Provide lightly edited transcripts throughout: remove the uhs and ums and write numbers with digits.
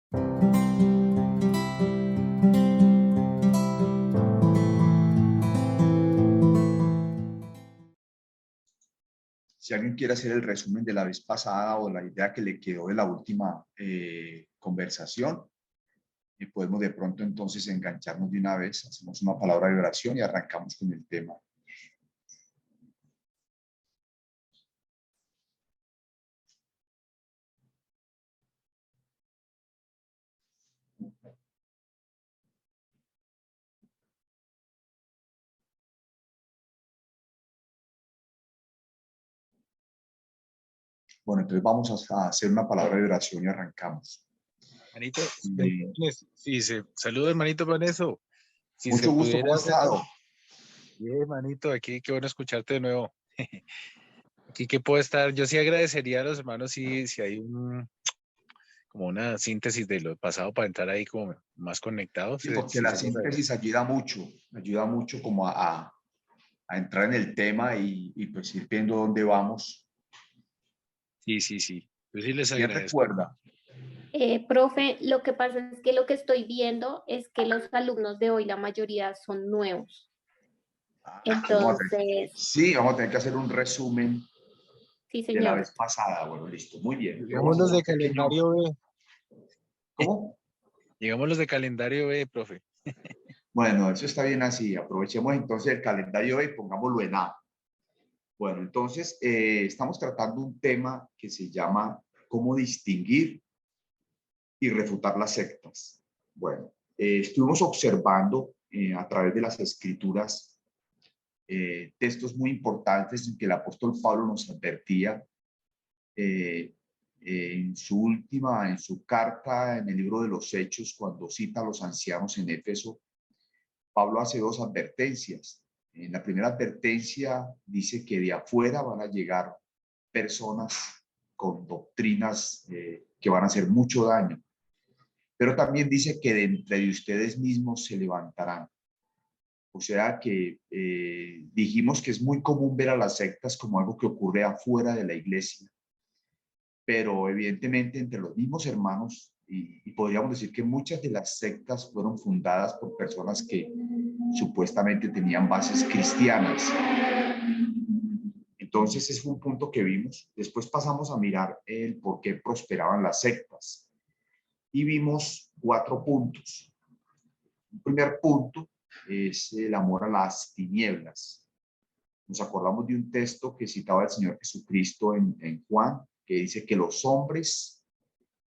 Si alguien quiere hacer el resumen de la vez pasada o la idea que le quedó de la última conversación, podemos de pronto entonces engancharnos de una vez, hacemos una palabra de oración y arrancamos con el tema. Bueno, entonces vamos a hacer una palabra de oración y arrancamos. Manito, sí, saludos, hermanito Vaneso. Si Mucho se gusto, pudiera ¿cómo has estado? bien, manito, aquí qué bueno escucharte de nuevo. Aquí que puedo estar, yo sí agradecería a los hermanos si hay como una síntesis de lo pasado para entrar ahí como más conectados, Sí, porque si la se los agradezco. síntesis ayuda mucho como a entrar en el tema y pues ir viendo dónde vamos. Sí, yo sí les ¿Quién agradezco. recuerda? Profe, lo que pasa es que lo que estoy viendo es que los alumnos de hoy, la mayoría son nuevos. Entonces, Vamos a tener que hacer un resumen sí, de la señor. vez pasada. Bueno, listo, muy bien. Entonces vamos Llegamos a los hacer de un pequeño... calendario B. ¿Cómo? Llegamos los de calendario B, profe. Bueno, eso está bien así. Aprovechemos entonces el calendario y pongámoslo en A. Bueno, entonces estamos tratando un tema que se llama cómo distinguir y refutar las sectas. Bueno, estuvimos observando a través de las escrituras textos muy importantes en que el apóstol Pablo nos advertía en su carta en el libro de los Hechos, cuando cita a los ancianos en Éfeso. Pablo hace dos advertencias. En la primera advertencia dice que de afuera van a llegar personas con doctrinas que van a hacer mucho daño, pero también dice que de entre ustedes mismos se levantarán. O sea que dijimos que es muy común ver a las sectas como algo que ocurre afuera de la iglesia, pero evidentemente entre los mismos hermanos, y podríamos decir que muchas de las sectas fueron fundadas por personas que supuestamente tenían bases cristianas. Entonces, ese fue un punto que vimos. Después pasamos a mirar el por qué prosperaban las sectas y vimos 4 puntos. Un primer punto es el amor a las tinieblas. Nos acordamos de un texto que citaba el Señor Jesucristo en Juan, que dice que los hombres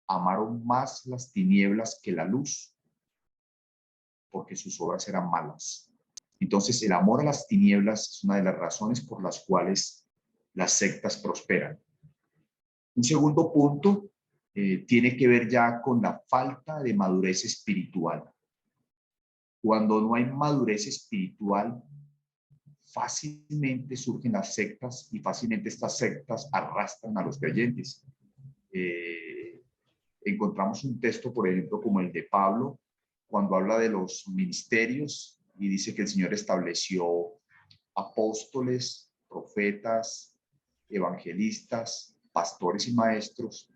amaron más las tinieblas que la luz, porque sus obras eran malas. Entonces, el amor a las tinieblas es una de las razones por las cuales las sectas prosperan. Un segundo punto tiene que ver ya con la falta de madurez espiritual. Cuando no hay madurez espiritual, fácilmente surgen las sectas y fácilmente estas sectas arrastran a los creyentes. Encontramos un texto, por ejemplo, como el de Pablo, cuando habla de los ministerios y dice que el Señor estableció apóstoles, profetas, evangelistas, pastores y maestros,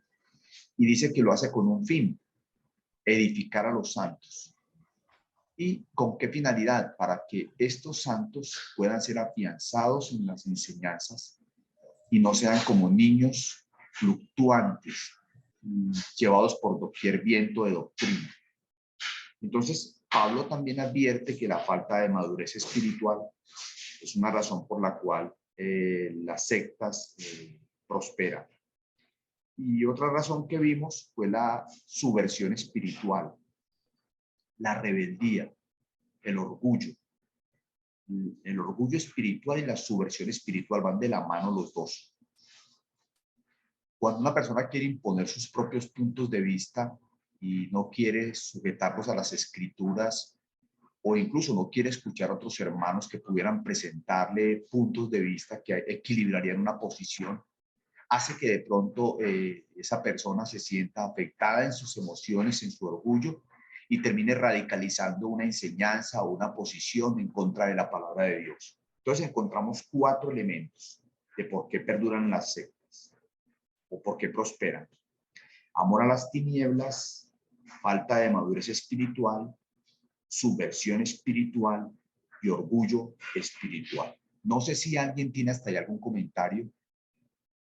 y dice que lo hace con un fin, edificar a los santos. ¿Y con qué finalidad? Para que estos santos puedan ser afianzados en las enseñanzas y no sean como niños fluctuantes, llevados por doquier viento de doctrina. Entonces, Pablo también advierte que la falta de madurez espiritual es una razón por la cual las sectas prosperan. Y otra razón que vimos fue la subversión espiritual, la rebeldía, el orgullo. El orgullo espiritual y la subversión espiritual van de la mano los dos. Cuando una persona quiere imponer sus propios puntos de vista y no quiere sujetarlos a las escrituras, o incluso no quiere escuchar a otros hermanos que pudieran presentarle puntos de vista que equilibrarían una posición, hace que de pronto esa persona se sienta afectada en sus emociones, en su orgullo, y termine radicalizando una enseñanza o una posición en contra de la palabra de Dios. Entonces encontramos 4 elementos de por qué perduran las sectas o por qué prosperan. Amor a las tinieblas, falta de madurez espiritual, subversión espiritual y orgullo espiritual. No sé si alguien tiene hasta ahí algún comentario,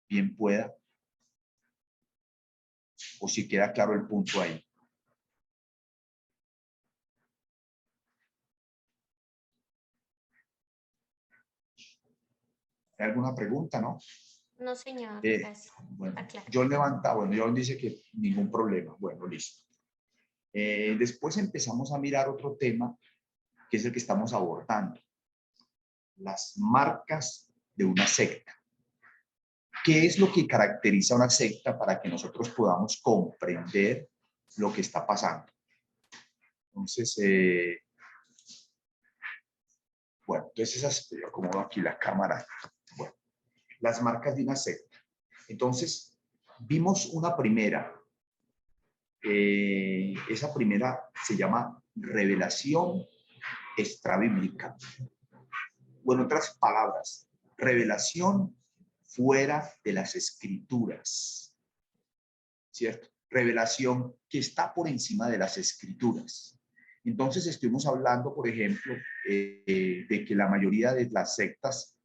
bien pueda, o si queda claro el punto ahí. ¿Hay alguna pregunta, no? No, señor, gracias. Bueno, Está claro. John dice que ningún problema. Bueno, listo. Después empezamos a mirar otro tema, que es el que estamos abordando. Las marcas de una secta. ¿Qué es lo que caracteriza a una secta para que nosotros podamos comprender lo que está pasando? Entonces, bueno, entonces yo acomodo aquí la cámara. Bueno, las marcas de una secta. Entonces, vimos una primera. Esa primera se llama revelación extrabíblica. Bueno, en otras palabras, revelación fuera de las escrituras, ¿cierto? Revelación que está por encima de las escrituras. Entonces estuvimos hablando, por ejemplo, de que la mayoría de las sectas,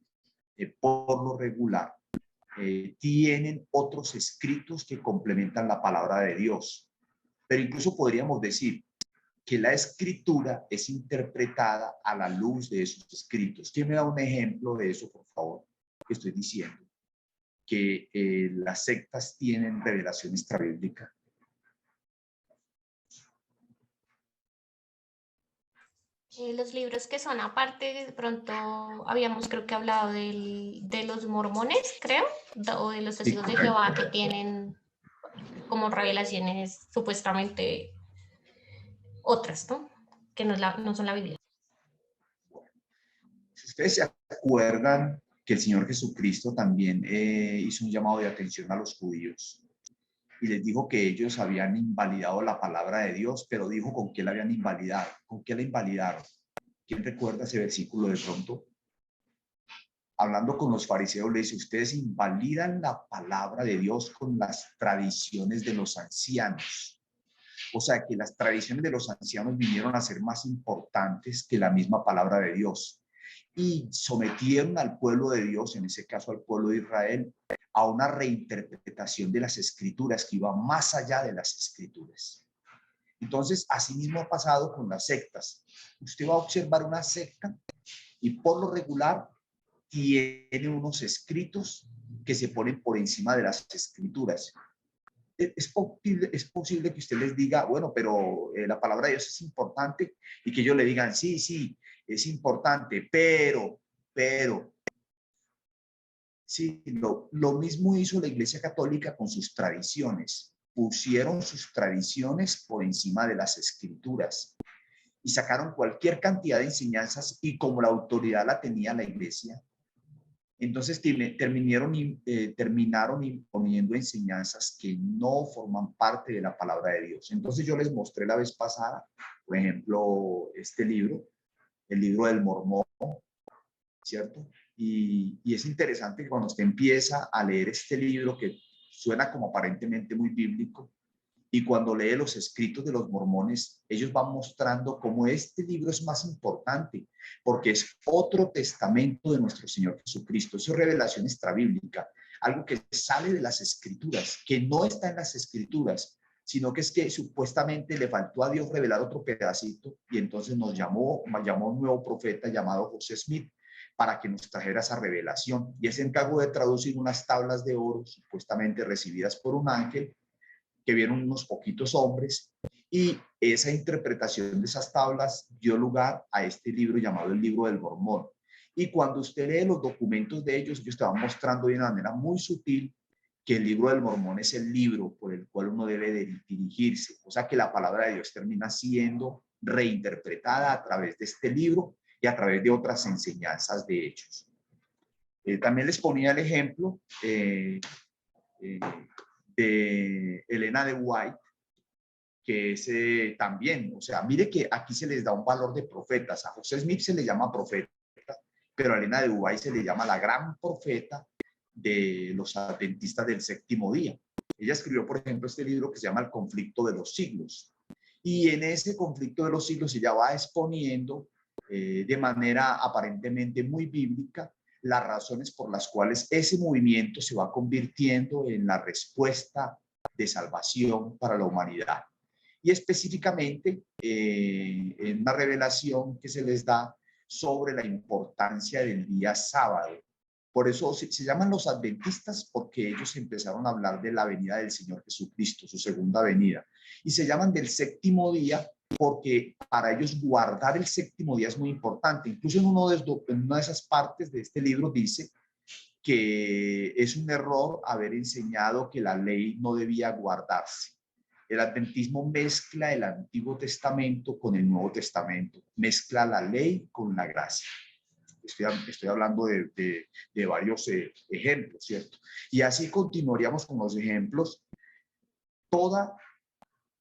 por lo regular, tienen otros escritos que complementan la palabra de Dios. Pero incluso podríamos decir que la escritura es interpretada a la luz de esos escritos. ¿Quién me da un ejemplo de eso, por favor? Que estoy diciendo que las sectas tienen revelación extrabíblica. Los libros que son aparte, de pronto habíamos creo que hablado de los mormones, creo, o de los testigos de Jehová que tienen como revelaciones supuestamente otras, ¿no? Que no son la Biblia. Si ustedes se acuerdan que el Señor Jesucristo también hizo un llamado de atención a los judíos y les dijo que ellos habían invalidado la palabra de Dios, pero dijo con qué la habían invalidado. ¿Con qué la invalidaron? ¿Quién recuerda ese versículo de pronto? Hablando con los fariseos, le dice, ustedes invalidan la palabra de Dios con las tradiciones de los ancianos. O sea, que las tradiciones de los ancianos vinieron a ser más importantes que la misma palabra de Dios. Y sometieron al pueblo de Dios, en ese caso al pueblo de Israel, a una reinterpretación de las escrituras que iba más allá de las escrituras. Entonces, así mismo ha pasado con las sectas. Usted va a observar una secta y por lo regular tiene unos escritos que se ponen por encima de las escrituras. Es posible que usted les diga, bueno, pero la palabra de Dios es importante, y que ellos le digan, sí, sí, es importante, pero, sí, lo mismo hizo la Iglesia Católica con sus tradiciones. Pusieron sus tradiciones por encima de las escrituras y sacaron cualquier cantidad de enseñanzas, y como la autoridad la tenía la Iglesia, entonces terminaron imponiendo enseñanzas que no forman parte de la palabra de Dios. Entonces yo les mostré la vez pasada, por ejemplo, este libro, el libro del Mormón, ¿cierto? Y es interesante que cuando usted empieza a leer este libro, que suena como aparentemente muy bíblico, y cuando lee los escritos de los mormones, ellos van mostrando cómo este libro es más importante, porque es otro testamento de nuestro Señor Jesucristo. Eso es revelación extrabíblica, algo que sale de las escrituras, que no está en las escrituras, sino que es que supuestamente le faltó a Dios revelar otro pedacito, y entonces nos llamó un nuevo profeta llamado José Smith para que nos trajera esa revelación. Y él se encargó de traducir unas tablas de oro supuestamente recibidas por un ángel, que vieron unos poquitos hombres, y esa interpretación de esas tablas dio lugar a este libro llamado el Libro del Mormón. Y cuando usted lee los documentos de ellos te van mostrando de una manera muy sutil que el Libro del Mormón es el libro por el cual uno debe de dirigirse. O sea que la palabra de Dios termina siendo reinterpretada a través de este libro y a través de otras enseñanzas de Hechos. También les ponía el ejemplo de Elena de White, que es también, o sea, mire que aquí se les da un valor de profetas. A José Smith se le llama profeta, pero a Elena de White se le llama la gran profeta de los adventistas del séptimo día. Ella escribió, por ejemplo, este libro que se llama El conflicto de los siglos. Y en ese conflicto de los siglos ella va exponiendo de manera aparentemente muy bíblica las razones por las cuales ese movimiento se va convirtiendo en la respuesta de salvación para la humanidad. Y específicamente en una revelación que se les da sobre la importancia del día sábado. Por eso se llaman los adventistas, porque ellos empezaron a hablar de la venida del Señor Jesucristo, su segunda venida. Y se llaman del séptimo día porque para ellos guardar el séptimo día es muy importante. Incluso en una de esas partes de este libro dice que es un error haber enseñado que la ley no debía guardarse. El adventismo mezcla el Antiguo Testamento con el Nuevo Testamento, mezcla la ley con la gracia. Estoy hablando de varios ejemplos, ¿cierto? Y así continuaríamos con los ejemplos. Toda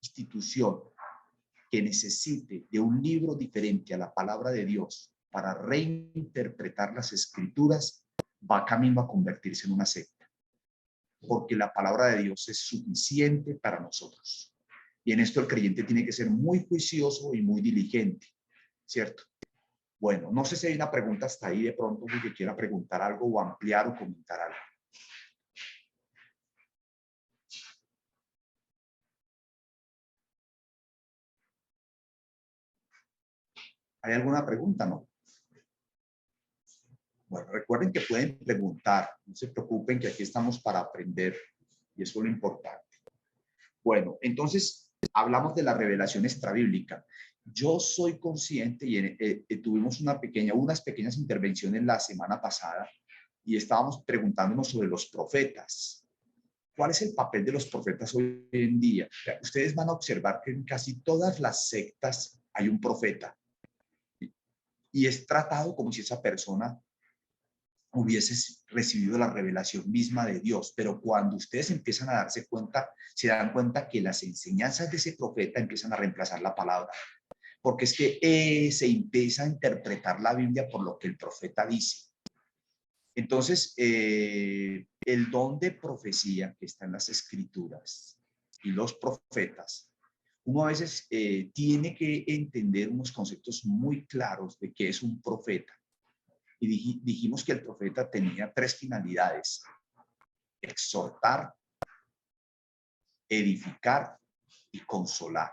institución que necesite de un libro diferente a la palabra de Dios para reinterpretar las escrituras va camino a convertirse en una secta, porque la palabra de Dios es suficiente para nosotros. Y en esto el creyente tiene que ser muy juicioso y muy diligente, ¿cierto? Bueno, no sé si hay una pregunta hasta ahí de pronto que quiera preguntar algo o ampliar o comentar algo. ¿Hay alguna pregunta, no? Bueno, recuerden que pueden preguntar, no se preocupen que aquí estamos para aprender y eso es lo importante. Bueno, entonces hablamos de la revelación extrabíblica. Yo soy consciente y tuvimos unas pequeñas intervenciones la semana pasada y estábamos preguntándonos sobre los profetas. ¿Cuál es el papel de los profetas hoy en día? Ustedes van a observar que en casi todas las sectas hay un profeta y es tratado como si esa persona hubiese recibido la revelación misma de Dios, pero cuando ustedes empiezan a darse cuenta, se dan cuenta que las enseñanzas de ese profeta empiezan a reemplazar la palabra, porque es que se empieza a interpretar la Biblia por lo que el profeta dice. Entonces, el don de profecía que está en las escrituras y los profetas, uno a veces tiene que entender unos conceptos muy claros de qué es un profeta. Y dijimos que el profeta tenía tres finalidades: exhortar, edificar y consolar.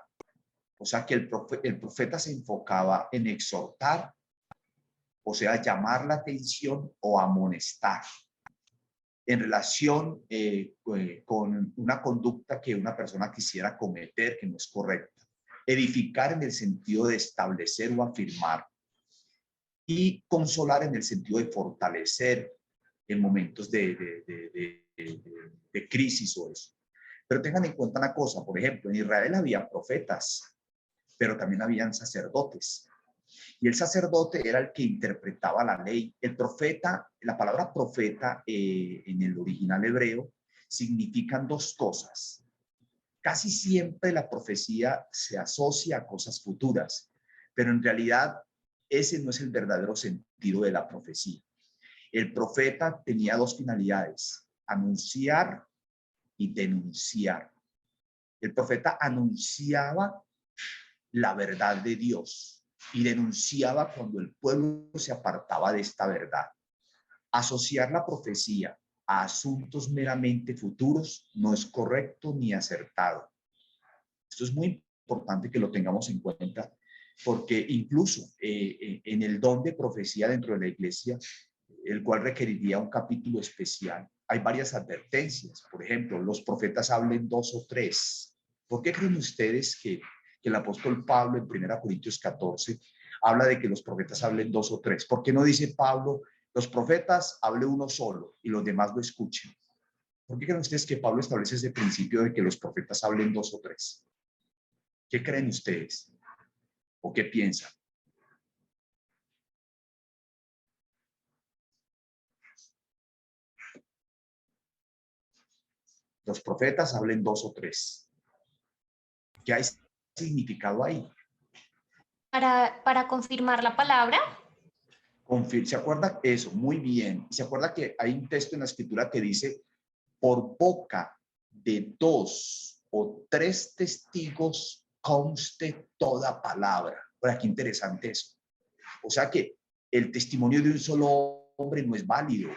O sea que el profeta se enfocaba en exhortar, o sea, llamar la atención o amonestar en relación con una conducta que una persona quisiera cometer que no es correcta. Edificar en el sentido de establecer o afirmar. Y consolar en el sentido de fortalecer en momentos de crisis o eso. Pero tengan en cuenta una cosa, por ejemplo, en Israel había profetas, pero también habían sacerdotes. Y el sacerdote era el que interpretaba la ley. El profeta, la palabra profeta en el original hebreo significan dos cosas. Casi siempre la profecía se asocia a cosas futuras, pero en realidad ese no es el verdadero sentido de la profecía. El profeta tenía dos finalidades: anunciar y denunciar. El profeta anunciaba la verdad de Dios y denunciaba cuando el pueblo se apartaba de esta verdad. Asociar la profecía a asuntos meramente futuros no es correcto ni acertado. Esto es muy importante que lo tengamos en cuenta, porque incluso en el don de profecía dentro de la iglesia, el cual requeriría un capítulo especial, hay varias advertencias. Por ejemplo, los profetas hablen dos o tres. ¿Por qué creen ustedes que el apóstol Pablo en 1 Corintios 14 habla de que los profetas hablen dos o tres? ¿Por qué no dice Pablo, los profetas hable uno solo y los demás lo escuchen? ¿Por qué creen ustedes que Pablo establece ese principio de que los profetas hablen dos o tres? ¿Qué creen ustedes? ¿O qué piensan? Los profetas hablen dos o tres. ¿Qué hay significado ahí? Para confirmar la palabra. ¿Se acuerda eso? Muy bien. ¿Se acuerda que hay un texto en la escritura que dice, por boca de dos o tres testigos conste toda palabra. Ahora, qué interesante eso. O sea que el testimonio de un solo hombre no es válido.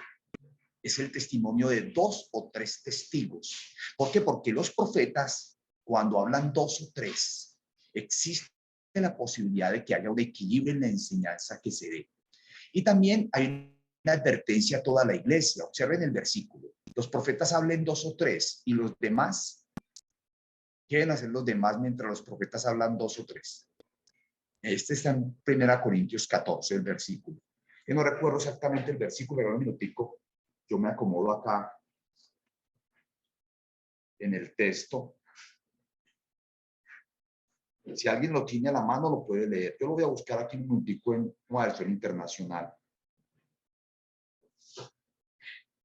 Es el testimonio de 2 o 3 testigos. ¿Por qué? Porque los profetas, cuando hablan 2 o 3, existe la posibilidad de que haya un equilibrio en la enseñanza que se dé. Y también hay una advertencia a toda la iglesia. Observen el versículo. Los profetas hablen 2 o 3 y los demás, ¿qué deben hacer los demás mientras los profetas hablan 2 o 3? Este está en 1 Corintios 14, el versículo. Yo no recuerdo exactamente el versículo, pero un minutico. Yo me acomodo acá en el texto. Si alguien lo tiene a la mano, lo puede leer. Yo lo voy a buscar aquí un minutico en una versión internacional.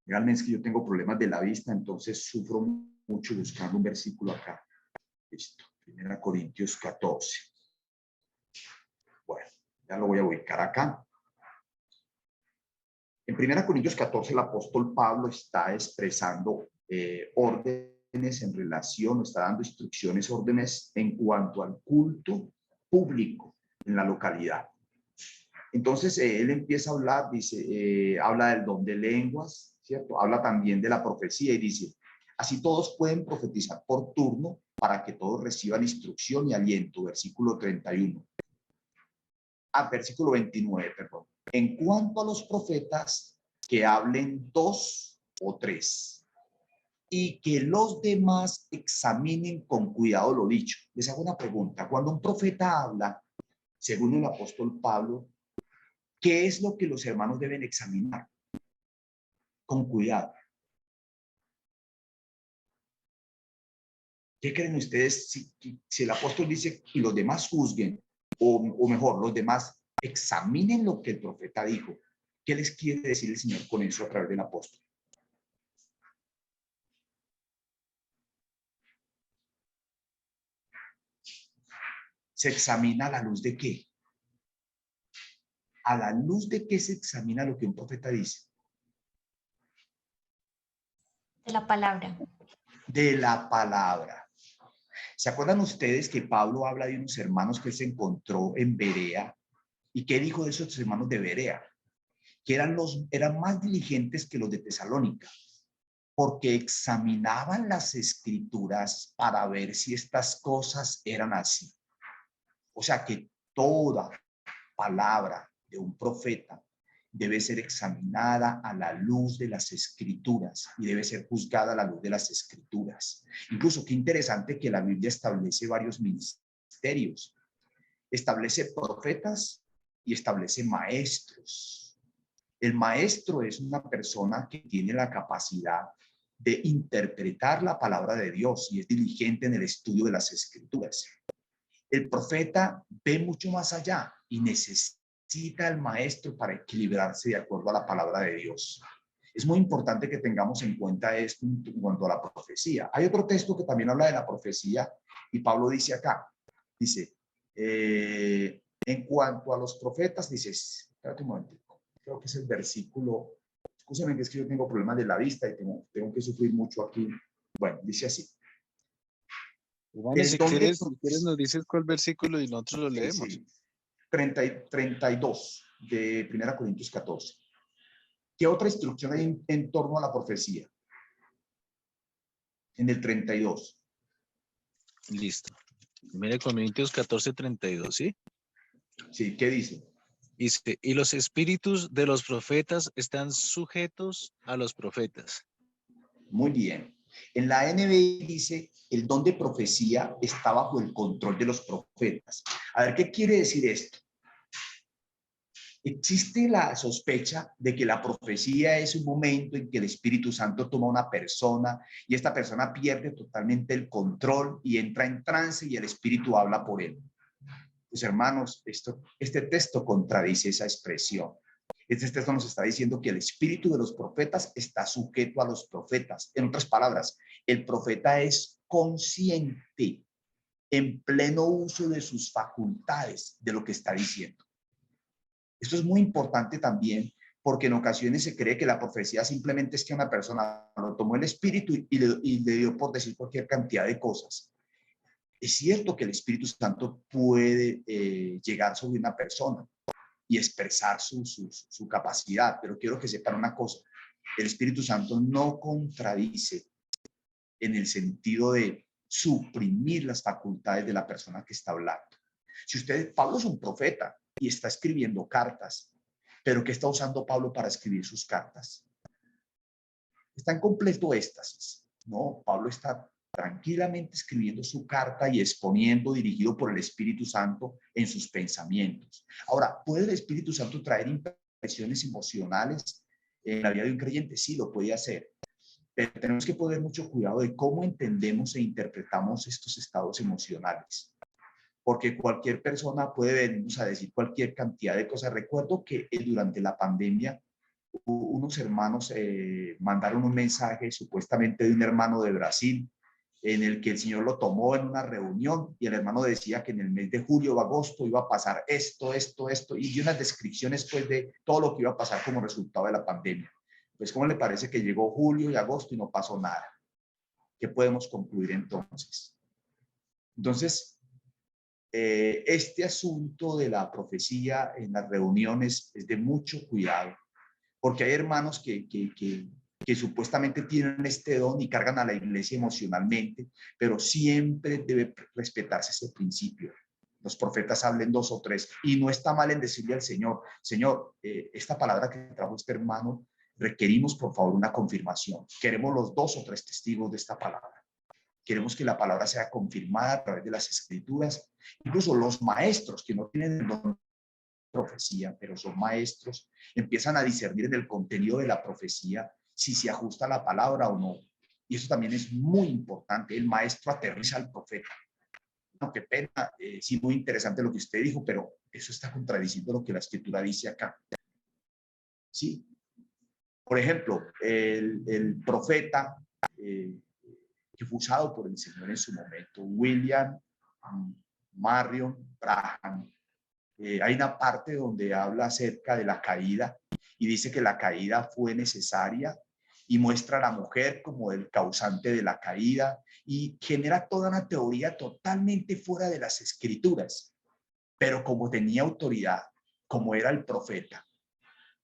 Realmente es que yo tengo problemas de la vista, entonces sufro mucho buscando un versículo acá. Listo. 1 Corintios 14. Bueno, ya lo voy a ubicar acá. En 1 Corintios 14, el apóstol Pablo está expresando órdenes en relación, está dando instrucciones, órdenes en cuanto al culto público en la localidad. Entonces, él empieza a hablar, dice, habla del don de lenguas, ¿cierto? Habla también de la profecía y dice, así todos pueden profetizar por turno para que todos reciban instrucción y aliento. Versículo 31. Versículo 29, perdón. En cuanto a los profetas, que hablen 2 o 3 y que los demás examinen con cuidado lo dicho. Les hago una pregunta. Cuando un profeta habla, según el apóstol Pablo, ¿qué es lo que los hermanos deben examinar? Con cuidado. ¿Qué creen ustedes si el apóstol dice y los demás juzguen, o mejor, los demás examinen lo que el profeta dijo? ¿Qué les quiere decir el Señor con eso a través del apóstol? ¿Se examina a la luz de qué? ¿A la luz de qué se examina lo que un profeta dice? De la palabra. De la palabra. ¿Se acuerdan ustedes que Pablo habla de unos hermanos que él se encontró en Berea? ¿Y qué dijo de esos hermanos de Berea? Que eran más diligentes que los de Tesalónica, porque examinaban las escrituras para ver si estas cosas eran así. O sea que toda palabra de un profeta debe ser examinada a la luz de las escrituras y debe ser juzgada a la luz de las escrituras. Incluso qué interesante que la Biblia establece varios ministerios. Establece profetas y establece maestros. El maestro es una persona que tiene la capacidad de interpretar la palabra de Dios y es diligente en el estudio de las escrituras. El profeta ve mucho más allá y necesita al maestro para equilibrarse de acuerdo a la palabra de Dios. Es muy importante que tengamos en cuenta esto en cuanto a la profecía. Hay otro texto que también habla de la profecía y Pablo dice acá, dice, en cuanto a los profetas, dice, espérate un momento, creo que es el versículo, escúchame que es que yo tengo problemas de la vista y tengo que sufrir mucho aquí. Bueno, dice así. Bueno, si quieres nos dices cuál versículo y nosotros lo leemos. Sí. 32 de 1 Corintios 14. ¿Qué otra instrucción hay en torno a la profecía? En el 32. Listo. 1 Corintios 14, 32, ¿sí? Sí, ¿qué dice? Dice, y los espíritus de los profetas están sujetos a los profetas. Muy bien. En la NBI dice, el don de profecía está bajo el control de los profetas. A ver, ¿qué quiere decir esto? Existe la sospecha de que la profecía es un momento en que el Espíritu Santo toma una persona y esta persona pierde totalmente el control y entra en trance y el Espíritu habla por él. Pues hermanos, este texto contradice esa expresión. Este texto nos está diciendo que el espíritu de los profetas está sujeto a los profetas. En otras palabras, el profeta es consciente, en pleno uso de sus facultades, de lo que está diciendo. Esto es muy importante también, porque en ocasiones se cree que la profecía simplemente es que una persona lo tomó el espíritu y le dio por decir cualquier cantidad de cosas. Es cierto que el Espíritu Santo puede llegar sobre una persona y expresar su capacidad, pero quiero que sepan una cosa, el Espíritu Santo no contradice en el sentido de suprimir las facultades de la persona que está hablando. Si Pablo es un profeta y está escribiendo cartas, pero ¿qué está usando Pablo para escribir sus cartas? Está en completo éxtasis, ¿no? Pablo está tranquilamente escribiendo su carta y exponiendo, dirigido por el Espíritu Santo en sus pensamientos. Ahora, ¿puede el Espíritu Santo traer impresiones emocionales en la vida de un creyente? Sí, lo puede hacer. Pero tenemos que poner mucho cuidado de cómo entendemos e interpretamos estos estados emocionales. Porque cualquier persona puede venirnos a decir cualquier cantidad de cosas. Recuerdo que durante la pandemia, unos hermanos mandaron un mensaje supuestamente de un hermano de Brasil en el que el Señor lo tomó en una reunión y el hermano decía que en el mes de julio o agosto iba a pasar esto, y dio unas descripciones pues de todo lo que iba a pasar como resultado de la pandemia. Pues, ¿cómo le parece que llegó julio y agosto y no pasó nada? ¿Qué podemos concluir entonces? Entonces, este asunto de la profecía en las reuniones es de mucho cuidado, porque hay hermanos que supuestamente tienen este don y cargan a la iglesia emocionalmente, pero siempre debe respetarse ese principio. Los profetas hablen 2 o 3 y no está mal en decirle al Señor, Señor, esta palabra que trajo este hermano, requerimos por favor una confirmación. Queremos los 2 o 3 testigos de esta palabra. Queremos que la palabra sea confirmada a través de las escrituras. Incluso los maestros que no tienen el don de profecía, pero son maestros, empiezan a discernir en el contenido de la profecía si se ajusta a la palabra o no. Y eso también es muy importante. El maestro aterriza al profeta. No, qué pena, sí, muy interesante lo que usted dijo, pero eso está contradiciendo lo que la escritura dice acá. Sí. Por ejemplo, el profeta que fue usado por el Señor en su momento, William Marion Branham. Hay una parte donde habla acerca de la caída y dice que la caída fue necesaria y muestra a la mujer como el causante de la caída y genera toda una teoría totalmente fuera de las escrituras, pero como tenía autoridad, como era el profeta.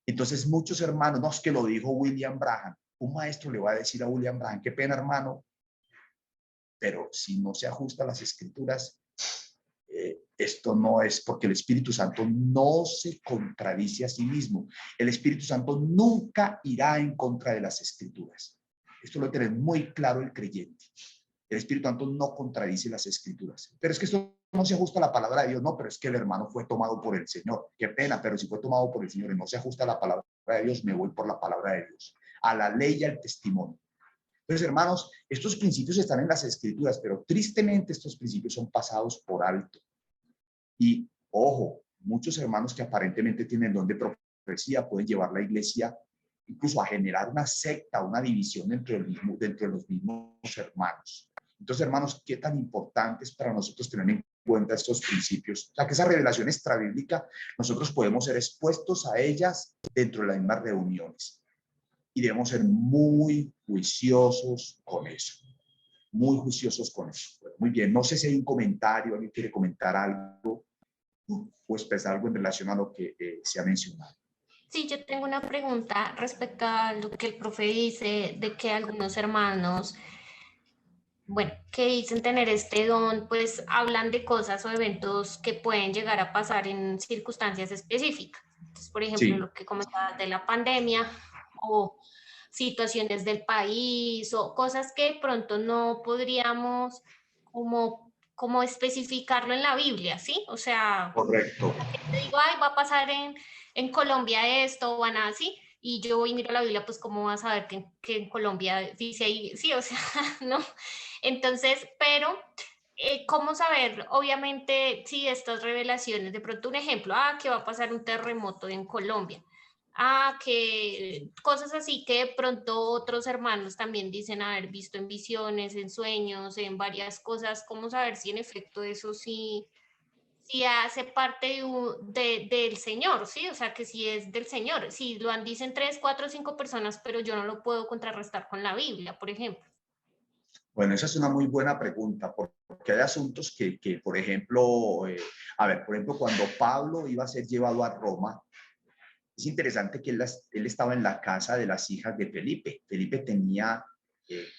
Entonces muchos hermanos, no es que lo dijo William Branham, un maestro le va a decir a William Branham, qué pena hermano, pero si no se ajusta a las escrituras, esto no es, porque el Espíritu Santo no se contradice a sí mismo. El Espíritu Santo nunca irá en contra de las escrituras. Esto lo tiene muy claro el creyente. El Espíritu Santo no contradice las escrituras. Pero es que esto no se ajusta a la palabra de Dios. No, pero es que el hermano fue tomado por el Señor. Qué pena, pero si fue tomado por el Señor y no se ajusta a la palabra de Dios, me voy por la palabra de Dios. A la ley y al testimonio. Entonces, hermanos, estos principios están en las escrituras, pero tristemente estos principios son pasados por alto. Y, ojo, muchos hermanos que aparentemente tienen don de profecía pueden llevar la iglesia incluso a generar una secta, una división dentro de los mismos hermanos. Entonces, hermanos, ¿qué tan importante es para nosotros tener en cuenta estos principios? O sea, que esa revelación extrabíblica, nosotros podemos ser expuestos a ellas dentro de las mismas reuniones. Y debemos ser muy juiciosos con eso. Muy juiciosos con eso. Bueno, muy bien, no sé si hay un comentario, alguien quiere comentar algo o expresar algo en relación a lo que se ha mencionado. Sí, yo tengo una pregunta respecto a lo que el profe dice de que algunos hermanos, bueno, que dicen tener este don, pues hablan de cosas o eventos que pueden llegar a pasar en circunstancias específicas. Entonces, por ejemplo, Sí, lo que comentaba de la pandemia o situaciones del país o cosas que de pronto no podríamos como especificarlo en la Biblia, ¿sí? O sea, correcto. te digo, ay, va a pasar en Colombia esto, van así, y yo voy y miro la Biblia, pues cómo vas a saber que en Colombia dice ahí, sí, o sea, ¿no? Entonces, pero, ¿cómo saber? Obviamente, sí, estas revelaciones, de pronto un ejemplo, que va a pasar un terremoto en Colombia, que cosas así que de pronto otros hermanos también dicen haber visto en visiones, en sueños, en varias cosas, ¿cómo saber si en efecto eso sí? Si hace parte del Señor, ¿sí? O sea, que si es del Señor. Si lo dicen 3, 4, 5 personas, pero yo no lo puedo contrarrestar con la Biblia, por ejemplo. Bueno, esa es una muy buena pregunta, Porque hay asuntos que por ejemplo, por ejemplo, cuando Pablo iba a ser llevado a Roma, es interesante que él estaba en la casa de las hijas de Felipe. Felipe tenía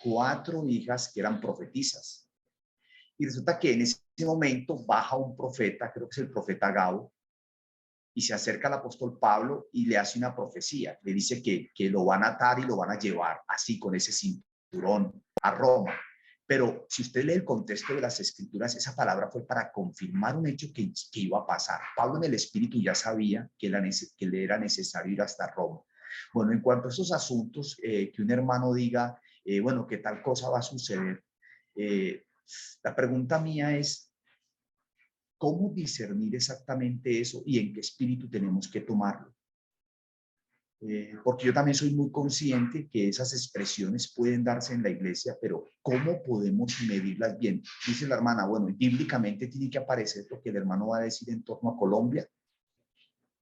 4 hijas que eran profetisas. Y resulta que en ese momento baja un profeta, creo que es el profeta Gabo, y se acerca al apóstol Pablo y le hace una profecía. Le dice que lo van a atar y lo van a llevar así con ese cinturón a Roma. Pero si usted lee el contexto de las escrituras, esa palabra fue para confirmar un hecho que iba a pasar. Pablo en el espíritu ya sabía que le era necesario ir hasta Roma. Bueno, en cuanto a esos asuntos, que un hermano diga, bueno, que tal cosa va a suceder, la pregunta mía es, ¿cómo discernir exactamente eso y en qué espíritu tenemos que tomarlo? Porque yo también soy muy consciente que esas expresiones pueden darse en la iglesia, pero ¿cómo podemos medirlas bien? Dice la hermana, bueno, bíblicamente tiene que aparecer lo que el hermano va a decir en torno a Colombia.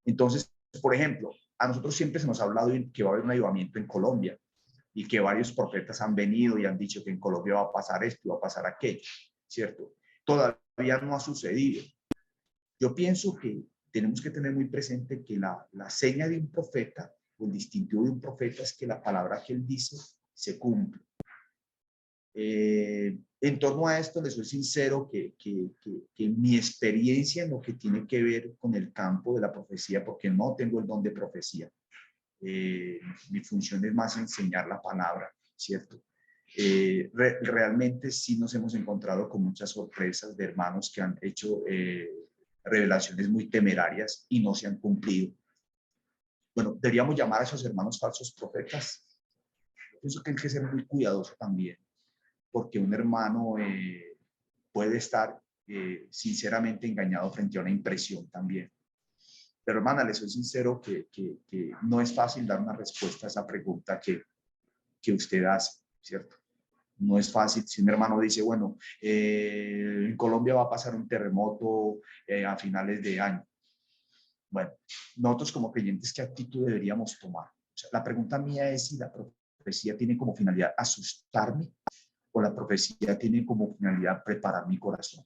Entonces, por ejemplo, a nosotros siempre se nos ha hablado que va a haber un avivamiento en Colombia y que varios profetas han venido y han dicho que en Colombia va a pasar esto y va a pasar aquello, ¿cierto? Todavía no ha sucedido. Yo pienso que tenemos que tener muy presente que la seña de un profeta o el distintivo de un profeta es que la palabra que él dice se cumple. En torno a esto, les soy sincero que mi experiencia en lo que tiene que ver con el campo de la profecía, porque no tengo el don de profecía, mi función es más enseñar la palabra, ¿cierto? Realmente sí nos hemos encontrado con muchas sorpresas de hermanos que han hecho revelaciones muy temerarias y no se han cumplido. Bueno, deberíamos llamar a esos hermanos falsos profetas. Yo pienso que hay que ser muy cuidadoso también, porque un hermano puede estar sinceramente engañado frente a una impresión también. Pero hermana, les soy sincero que no es fácil dar una respuesta a esa pregunta que usted hace, ¿cierto? No es fácil. Si un hermano dice, bueno, en Colombia va a pasar un terremoto a finales de año. Bueno, nosotros como creyentes, ¿qué actitud deberíamos tomar? O sea, la pregunta mía es si la profecía tiene como finalidad asustarme o la profecía tiene como finalidad preparar mi corazón.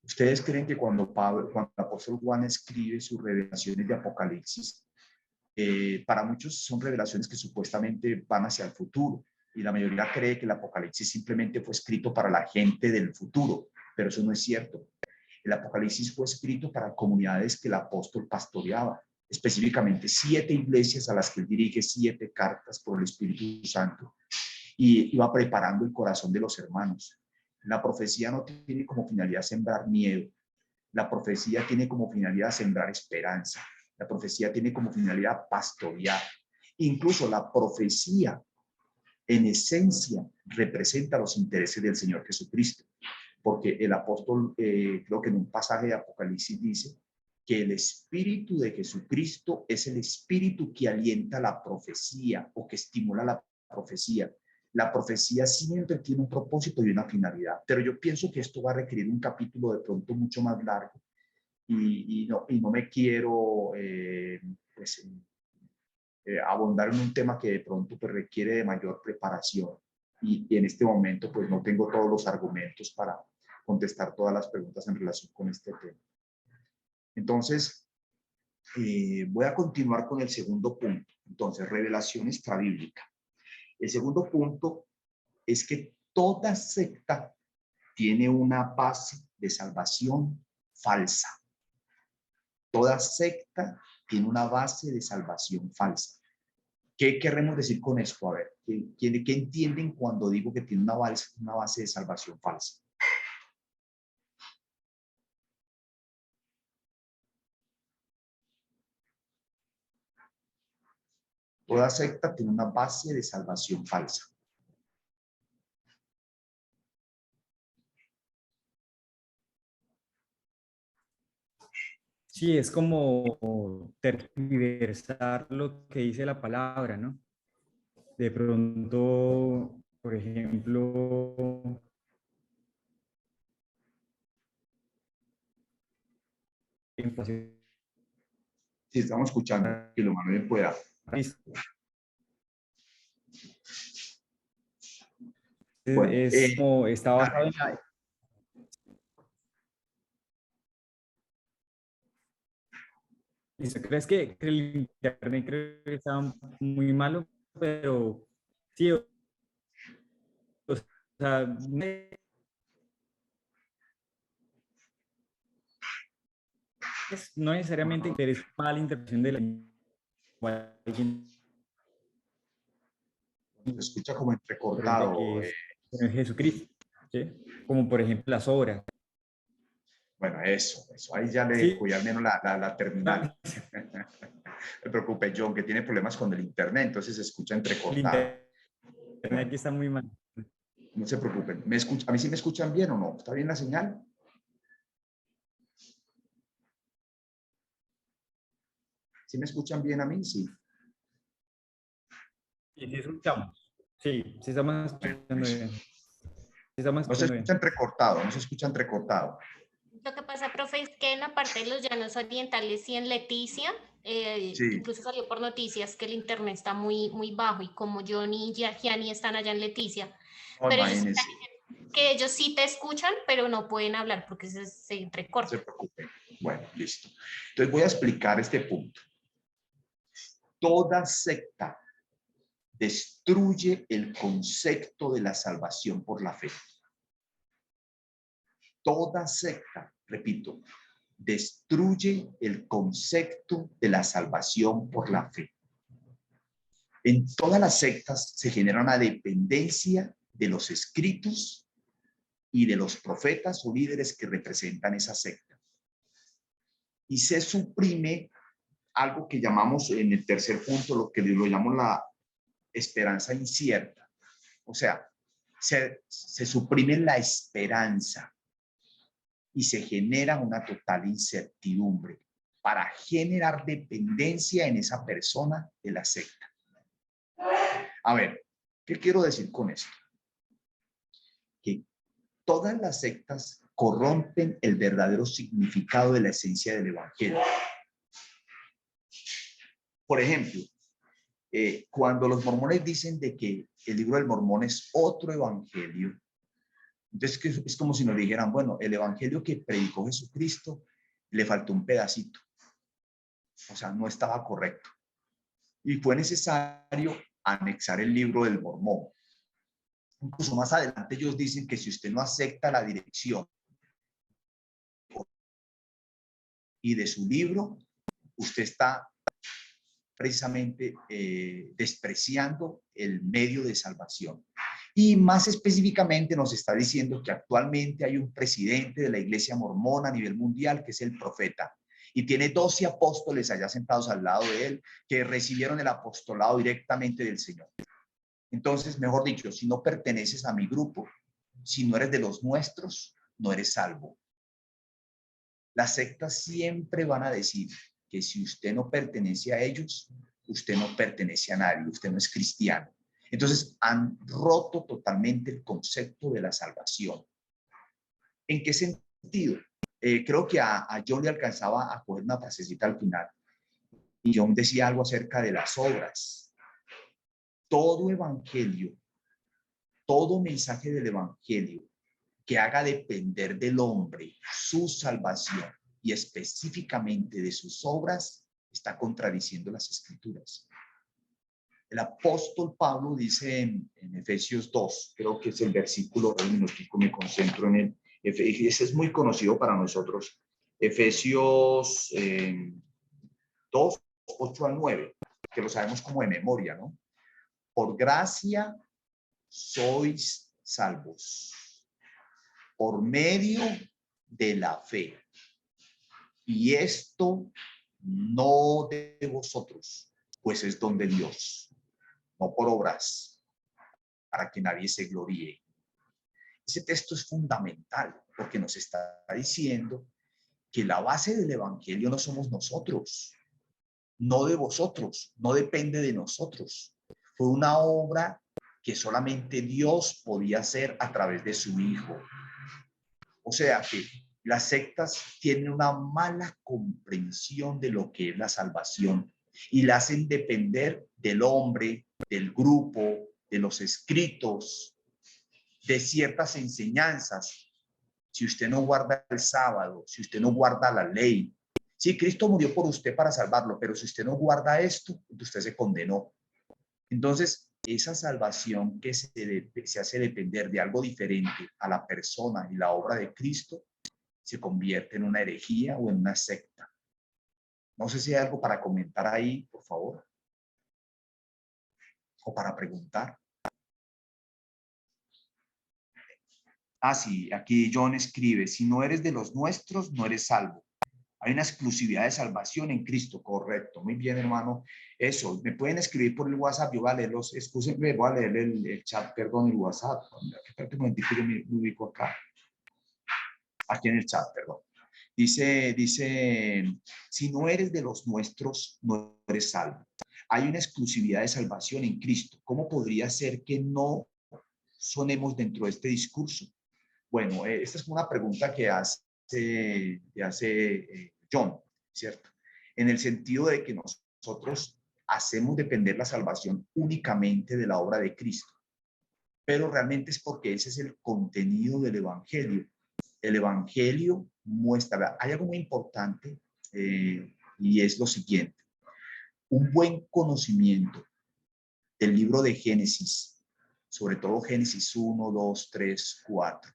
¿Ustedes creen que cuando el apóstol Juan escribe sus revelaciones de Apocalipsis, para muchos son revelaciones que supuestamente van hacia el futuro? Y la mayoría cree que el Apocalipsis simplemente fue escrito para la gente del futuro, pero eso no es cierto. El Apocalipsis fue escrito para comunidades que el apóstol pastoreaba, específicamente 7 iglesias a las que él dirige 7 cartas por el Espíritu Santo, y iba preparando el corazón de los hermanos. La profecía no tiene como finalidad sembrar miedo, la profecía tiene como finalidad sembrar esperanza, la profecía tiene como finalidad pastorear. Incluso la profecía en esencia representa los intereses del Señor Jesucristo, porque el apóstol, creo que en un pasaje de Apocalipsis dice que el espíritu de Jesucristo es el espíritu que alienta la profecía o que estimula la profecía. La profecía siempre tiene un propósito y una finalidad, pero yo pienso que esto va a requerir un capítulo de pronto mucho más largo y no me quiero abundar en un tema que de pronto pues, requiere de mayor preparación y en este momento pues no tengo todos los argumentos para contestar todas las preguntas en relación con este tema. Entonces, voy a continuar con el segundo punto. Entonces, revelación extrabíblica. El segundo punto es que toda secta tiene una base de salvación falsa. Toda secta tiene una base de salvación falsa. ¿Qué queremos decir con esto? A ver, ¿qué entienden cuando digo que tiene una base de salvación falsa? Toda secta tiene una base de salvación falsa. Sí, es como tergiversar lo que dice la palabra, ¿no? De pronto, por ejemplo, Si estamos escuchando, que lo Manuel pueda. Bueno, es como, está basado en la... Listo, ¿crees que el internet creo que está muy malo? Pero sí, o sea, no necesariamente es mala interpretación de la lengua se escucha como de entrecortado. que es Jesucristo, ¿sí? Como por ejemplo las obras. Bueno, eso. Ahí ya le Sí, dejo ya al menos la terminal. No me preocupe, John, que tiene problemas con el internet, entonces se escucha el entrecortado. internet Bueno, aquí está muy mal. no se preocupen. ¿A mí sí me escuchan bien o no? ¿Está bien la señal? ¿Sí me escuchan bien a mí? Sí. Sí, sí escuchamos. Sí, sí estamos Bueno, escuchando eso. bien. Sí estamos No se escuchando bien. escucha entrecortado, no se escucha entrecortado. Lo que pasa, profe, es que en la parte de los llanos orientales y en Leticia, Sí, incluso salió por noticias que el internet está muy, muy bajo y como Johnny y Gianni están allá en Leticia, no, pero ellos, imagínense, que ellos sí te escuchan, pero no pueden hablar porque se no se entrecorta. preocupen. Bueno, listo. Entonces voy a explicar este punto. Toda secta destruye el concepto de la salvación por la fe. Toda secta, repito, destruye el concepto de la salvación por la fe. En todas las sectas se genera una dependencia de los escritos y de los profetas o líderes que representan esa secta. Y se suprime algo que llamamos en el tercer punto, lo que lo llamamos la esperanza incierta. O sea, se suprime la esperanza y se genera una total incertidumbre para generar dependencia en esa persona de la secta. A ver, ¿qué quiero decir con esto? Que todas las sectas corrompen el verdadero significado de la esencia del evangelio. Por ejemplo, cuando los mormones dicen de que el libro del Mormón es otro evangelio, entonces es como si nos dijeran, bueno, el evangelio que predicó Jesucristo le faltó un pedacito. O sea, no estaba correcto. Y fue necesario anexar el libro del Mormón. Incluso más adelante ellos dicen que si usted no acepta la dirección y de su libro, usted está precisamente despreciando el medio de salvación. Y más específicamente nos está diciendo que actualmente hay un presidente de la iglesia mormona a nivel mundial que es el profeta y tiene 12 apóstoles allá sentados al lado de él que recibieron el apostolado directamente del Señor. Entonces, mejor dicho, si no perteneces a mi grupo, si no eres de los nuestros, no eres salvo. Las sectas siempre van a decir que si usted no pertenece a ellos, usted no pertenece a nadie, usted no es cristiano. Entonces han roto totalmente el concepto de la salvación. ¿En qué sentido? Creo que a John le alcanzaba a coger una frasecita al final. Y John decía algo acerca de las obras. Todo evangelio, todo mensaje del evangelio que haga depender del hombre su salvación y específicamente de sus obras, está contradiciendo las escrituras. El apóstol Pablo dice en Efesios 2, creo que es el versículo, un minutico me concentro en él, ese es muy conocido para nosotros, Efesios 2, 8 al 9, que lo sabemos como de memoria, ¿no? Por gracia sois salvos, por medio de la fe. Y esto no de vosotros, pues es don de Dios, no por obras, para que nadie se gloríe. Ese texto es fundamental porque nos está diciendo que la base del evangelio no somos nosotros, no de vosotros, no depende de nosotros. Fue una obra que solamente Dios podía hacer a través de su Hijo. O sea que las sectas tienen una mala comprensión de lo que es la salvación y la hacen depender del hombre, del grupo, de los escritos. de ciertas enseñanzas, si usted no guarda el sábado, si usted no guarda la ley, sí, Cristo murió por usted para salvarlo, pero si usted no guarda esto, usted se condenó. Entonces, esa salvación que se hace depender de algo diferente a la persona y la obra de Cristo, se convierte en una herejía o en una secta. No sé si hay algo para comentar ahí, por favor, o para preguntar. Ah, sí, aquí John escribe, si no eres de los nuestros, no eres salvo. Hay una exclusividad de salvación en Cristo, correcto. Muy bien, hermano. Eso, me pueden escribir por el WhatsApp, yo voy a leerlos, excúsenme, voy a leer el chat, perdón, el WhatsApp. Espérate un momentito, yo me ubico acá. Aquí en el chat, perdón. Dice, si no eres de los nuestros, no eres salvo. Hay una exclusividad de salvación en Cristo. ¿Cómo podría ser que no sonemos dentro de este discurso? Bueno, esta es una pregunta que hace John, ¿cierto? En el sentido de que nosotros hacemos depender la salvación únicamente de la obra de Cristo, pero realmente es porque ese es el contenido del Evangelio. El Evangelio muestra, hay algo muy importante y es lo siguiente, un buen conocimiento del libro de Génesis, sobre todo Génesis 1, 2, 3, 4,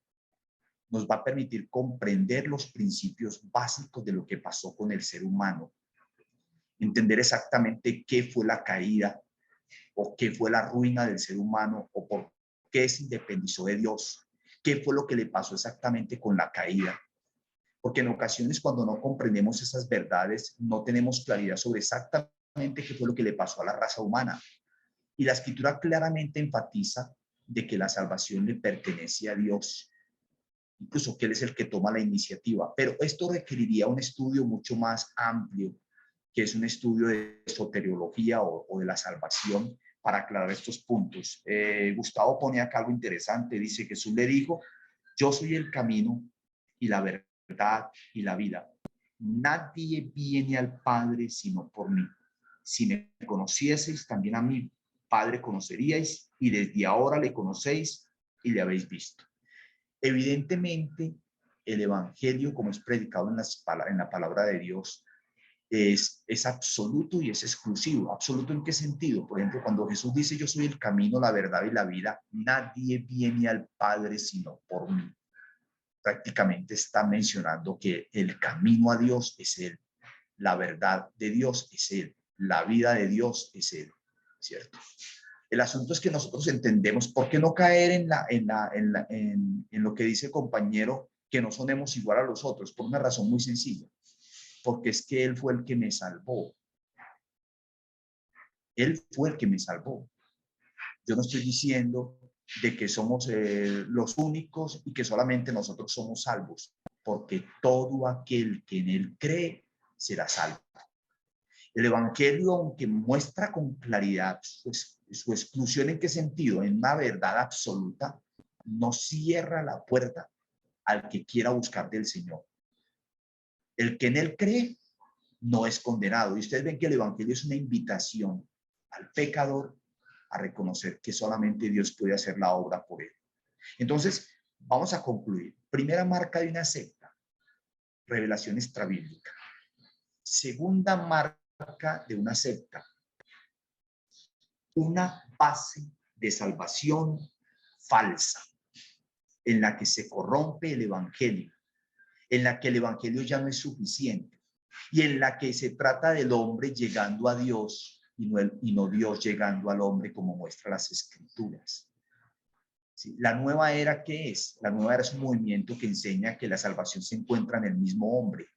nos va a permitir comprender los principios básicos de lo que pasó con el ser humano, entender exactamente qué fue la caída o qué fue la ruina del ser humano o por qué se independizó de Dios, qué fue lo que le pasó exactamente con la caída. Porque en ocasiones cuando no comprendemos esas verdades, no tenemos claridad sobre exactamente qué fue lo que le pasó a la raza humana. Y la Escritura claramente enfatiza de que la salvación le pertenece a Dios, incluso que Él es el que toma la iniciativa. Pero esto requeriría un estudio mucho más amplio, que es un estudio de soteriología o de la salvación, para aclarar estos puntos. Gustavo pone acá algo interesante, dice: Jesús le dijo, yo soy el camino y la verdad y la vida. Nadie viene al Padre sino por mí. Si me conocieseis, también a mi Padre conoceríais, y desde ahora le conocéis y le habéis visto. Evidentemente, el Evangelio, como es predicado en la palabra de Dios, es absoluto y es exclusivo. ¿Absoluto en qué sentido? Por ejemplo, cuando Jesús dice, yo soy el camino, la verdad y la vida, nadie viene al Padre sino por mí. Prácticamente está mencionando que el camino a Dios es Él, la verdad de Dios es Él, la vida de Dios es Él, ¿cierto? El asunto es que nosotros entendemos por qué no caer en lo que dice el compañero, que no sonemos igual a los otros, por una razón muy sencilla, porque es que Él fue el que me salvó. Él fue el que me salvó. Yo no estoy diciendo de que somos los únicos y que solamente nosotros somos salvos, porque todo aquel que en Él cree será salvo. El Evangelio, aunque muestra con claridad su exclusión, ¿en qué sentido? En una verdad absoluta, no cierra la puerta al que quiera buscar del Señor. El que en Él cree no es condenado. Y ustedes ven que el Evangelio es una invitación al pecador a reconocer que solamente Dios puede hacer la obra por él. Entonces, vamos a concluir. Primera marca de una secta, revelación extrabíblica. Segunda marca de una secta, una base de salvación falsa, en la que se corrompe el Evangelio, en la que el Evangelio ya no es suficiente y en la que se trata del hombre llegando a Dios y no Dios llegando al hombre, como muestra las Escrituras. ¿Sí? La nueva era, ¿qué es? La nueva era es un movimiento que enseña que la salvación se encuentra en el mismo hombre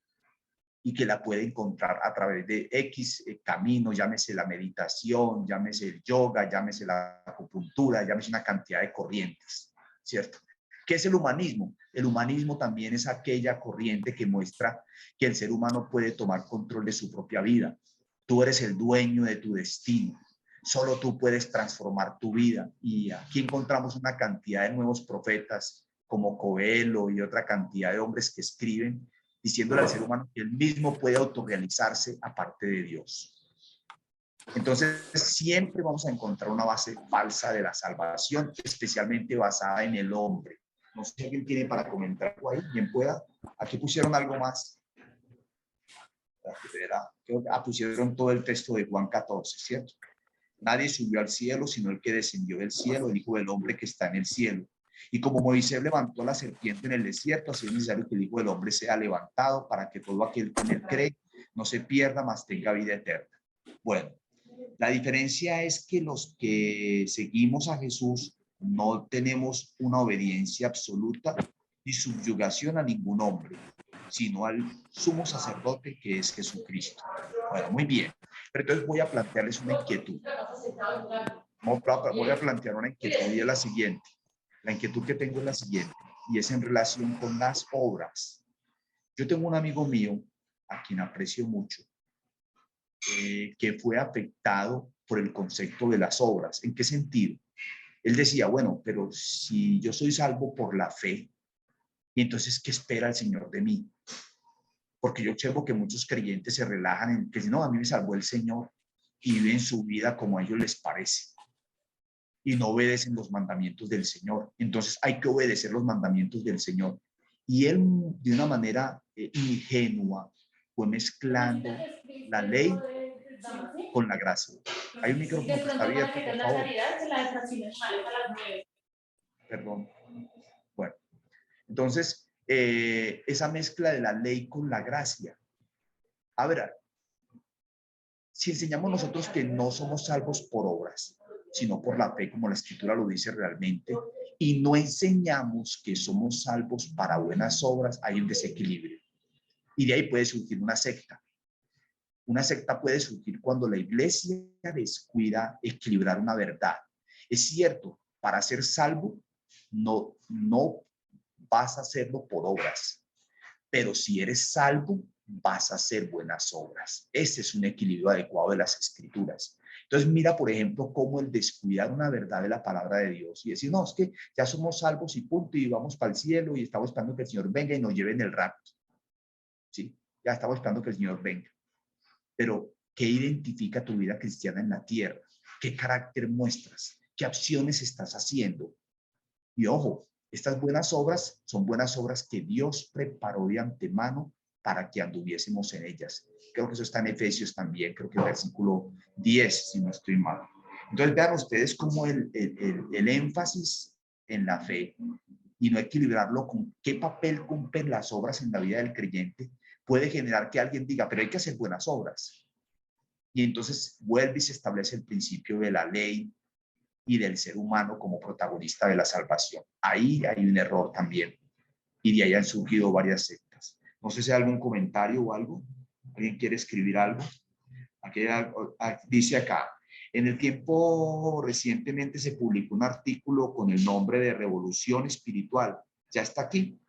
y que la puede encontrar a través de X camino, llámese la meditación, llámese el yoga, llámese la acupuntura, llámese una cantidad de corrientes, ¿cierto? ¿Qué es el humanismo? El humanismo también es aquella corriente que muestra que el ser humano puede tomar control de su propia vida. Tú eres el dueño de tu destino. Solo tú puedes transformar tu vida. Y aquí encontramos una cantidad de nuevos profetas como Coelho y otra cantidad de hombres que escriben diciéndole al ser humano que él mismo puede autorrealizarse aparte de Dios. Entonces, siempre vamos a encontrar una base falsa de la salvación, especialmente basada en el hombre. No sé si alguien tiene para comentar algo ahí, bien pueda. Aquí pusieron algo más. Pusieron todo el texto de Juan 14, ¿cierto? Nadie subió al cielo, sino el que descendió del cielo, el Hijo del Hombre que está en el cielo. Y como Moisés levantó la serpiente en el desierto, así es necesario que el Hijo del Hombre sea levantado para que todo aquel que en él cree no se pierda, mas tenga vida eterna. Bueno, la diferencia es que los que seguimos a Jesús no tenemos una obediencia absoluta ni subyugación a ningún hombre, sino al sumo sacerdote que es Jesucristo. Bueno, muy bien. Pero entonces voy a plantearles una inquietud. Voy a plantear una inquietud y es la siguiente. La inquietud que tengo es la siguiente y es en relación con las obras. Yo tengo un amigo mío a quien aprecio mucho que fue afectado por el concepto de las obras. ¿En qué sentido? Él decía, bueno, pero si yo soy salvo por la fe, y entonces, ¿qué espera el Señor de mí? Porque yo observo que muchos creyentes se relajan en que no, a mí me salvó el Señor y viven su vida como a ellos les parece y no obedecen los mandamientos del Señor. Entonces hay que obedecer los mandamientos del Señor. Y él, de una manera ingenua, fue mezclando la ley con la gracia. Hay un micrófono que está abierto, por favor. Perdón. Bueno, entonces, esa mezcla de la ley con la gracia. A ver, si enseñamos nosotros que no somos salvos por obras, sino por la fe, como la Escritura lo dice realmente, y no enseñamos que somos salvos para buenas obras, hay un desequilibrio. Y de ahí puede surgir una secta. Una secta puede surgir cuando la iglesia descuida equilibrar una verdad. Es cierto, para ser salvo, no vas a hacerlo por obras, pero si eres salvo, vas a hacer buenas obras. Ese es un equilibrio adecuado de las Escrituras. Entonces mira, por ejemplo, cómo el descuidar una verdad de la palabra de Dios y decir, no, es que ya somos salvos y punto, y vamos para el cielo y estamos esperando que el Señor venga y nos lleve en el rapto. ¿Sí? Ya estamos esperando que el Señor venga. Pero, ¿qué identifica tu vida cristiana en la tierra? ¿Qué carácter muestras? ¿Qué acciones estás haciendo? Y ojo, estas buenas obras son buenas obras que Dios preparó de antemano para que anduviésemos en ellas. Creo que eso está en Efesios también, creo que el versículo 10, si no estoy mal. Entonces vean ustedes cómo el énfasis en la fe y no equilibrarlo con qué papel cumplen las obras en la vida del creyente puede generar que alguien diga, pero hay que hacer buenas obras. Y entonces vuelve y se establece el principio de la ley y del ser humano como protagonista de la salvación. Ahí hay un error también. Y de ahí han surgido varias sectas. No sé si hay algún comentario o algo. ¿Alguien quiere escribir algo? Aquí dice acá, en el tiempo recientemente se publicó un artículo con el nombre de Revolución Espiritual. Ya está aquí.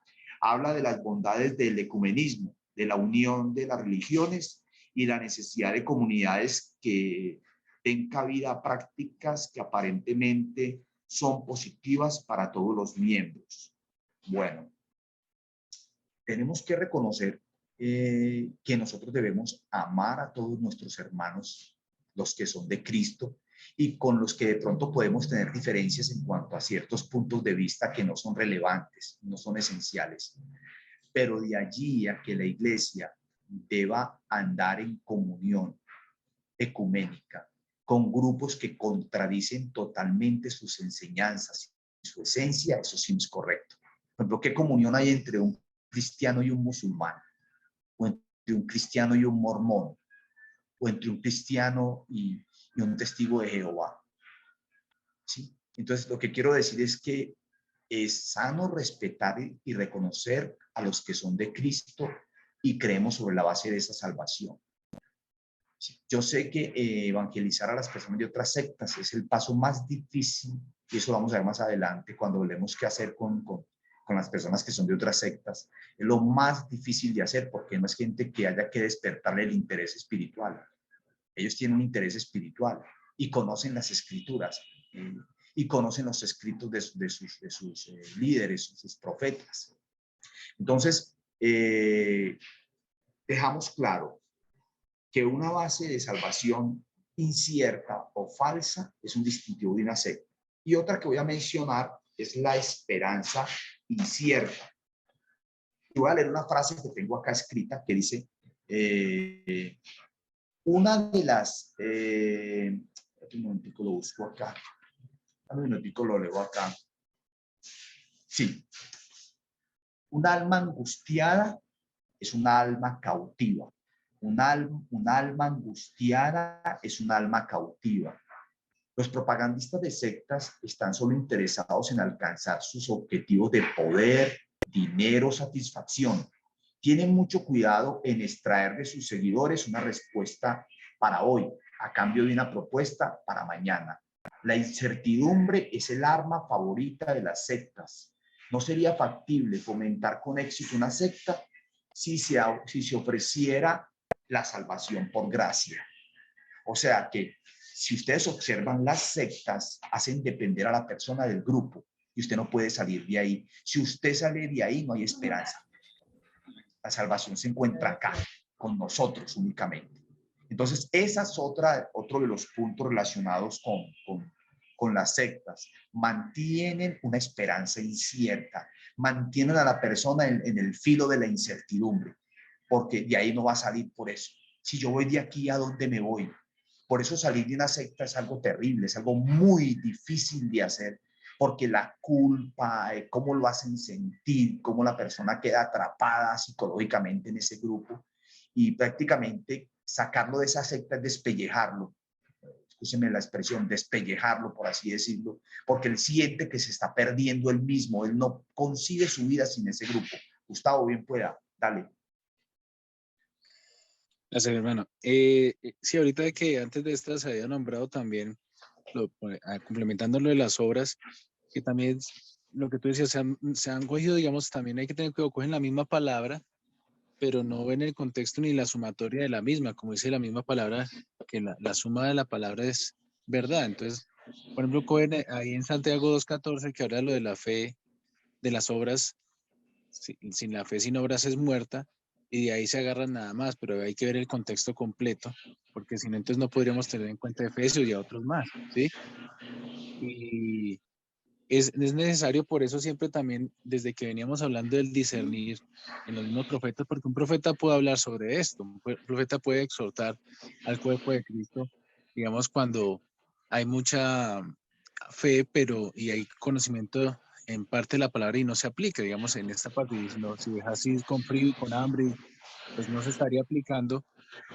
Habla de las bondades del ecumenismo, de la unión de las religiones y la necesidad de comunidades que den cabida a prácticas que aparentemente son positivas para todos los miembros. Bueno, tenemos que reconocer que nosotros debemos amar a todos nuestros hermanos, los que son de Cristo, y con los que de pronto podemos tener diferencias en cuanto a ciertos puntos de vista que no son relevantes, no son esenciales. Pero de allí a que la iglesia deba andar en comunión ecuménica con grupos que contradicen totalmente sus enseñanzas y su esencia, eso sí es correcto. Por ejemplo, ¿qué comunión hay entre un cristiano y un musulmán? O entre un cristiano y un mormón, o entre un cristiano y un testigo de Jehová. ¿Sí? Entonces, lo que quiero decir es que es sano respetar y reconocer a los que son de Cristo y creemos sobre la base de esa salvación. ¿Sí? Yo sé que evangelizar a las personas de otras sectas es el paso más difícil, y eso lo vamos a ver más adelante cuando hablemos qué hacer con las personas que son de otras sectas. Es lo más difícil de hacer porque no es gente que haya que despertarle el interés espiritual. Ellos tienen un interés espiritual y conocen las escrituras y conocen los escritos de sus líderes, sus profetas. Entonces, dejamos claro que una base de salvación incierta o falsa es un distintivo de una secta. Y otra que voy a mencionar es la esperanza incierta. Y voy a leer una frase que tengo acá escrita que dice, una de las, un momentico lo busco acá, un minutico lo leo acá. Sí, un alma angustiada es un alma cautiva. Un alma angustiada es un alma cautiva. Los propagandistas de sectas están solo interesados en alcanzar sus objetivos de poder, dinero, satisfacción. Tienen mucho cuidado en extraer de sus seguidores una respuesta para hoy, a cambio de una propuesta para mañana. La incertidumbre es el arma favorita de las sectas. No sería factible fomentar con éxito una secta si se ofreciera la salvación por gracia. O sea que si ustedes observan, las sectas hacen depender a la persona del grupo y usted no puede salir de ahí. Si usted sale de ahí, no hay esperanza. La salvación se encuentra acá, con nosotros únicamente. Entonces, esa es otro de los puntos relacionados con las sectas. Mantienen una esperanza incierta, mantienen a la persona en el filo de la incertidumbre, porque de ahí no va a salir por eso. Si yo voy de aquí, ¿a dónde me voy? Por eso salir de una secta es algo terrible, es algo muy difícil de hacer, porque la culpa, cómo lo hacen sentir, cómo la persona queda atrapada psicológicamente en ese grupo, y prácticamente sacarlo de esa secta es despellejarlo, escúcheme la expresión, despellejarlo, por así decirlo, porque él siente que se está perdiendo él mismo, él no concibe su vida sin ese grupo. Gustavo, bien pueda, dale. Gracias, hermano. Sí, ahorita de que antes de esta se había nombrado también, complementando lo de las obras, que también lo que tú decías, se han cogido, digamos, también hay que tener cuidado, cogen la misma palabra, pero no ven el contexto ni la sumatoria de la misma, como dice la misma palabra, que la suma de la palabra es verdad. Entonces, por ejemplo, cogen ahí en Santiago 2:14, que habla de lo de la fe, de las obras, sin la fe, sin obras es muerta, y de ahí se agarran nada más, pero hay que ver el contexto completo, porque si no, entonces no podríamos tener en cuenta Efesios y a otros más, ¿sí? Y es necesario, por eso siempre también, desde que veníamos hablando del discernir en los mismos profetas, porque un profeta puede hablar sobre esto, un profeta puede exhortar al cuerpo de Cristo, digamos, cuando hay mucha fe, pero y hay conocimiento en parte de la palabra y no se aplica, digamos, en esta parte, diciendo, si dejas así con frío y con hambre, pues no se estaría aplicando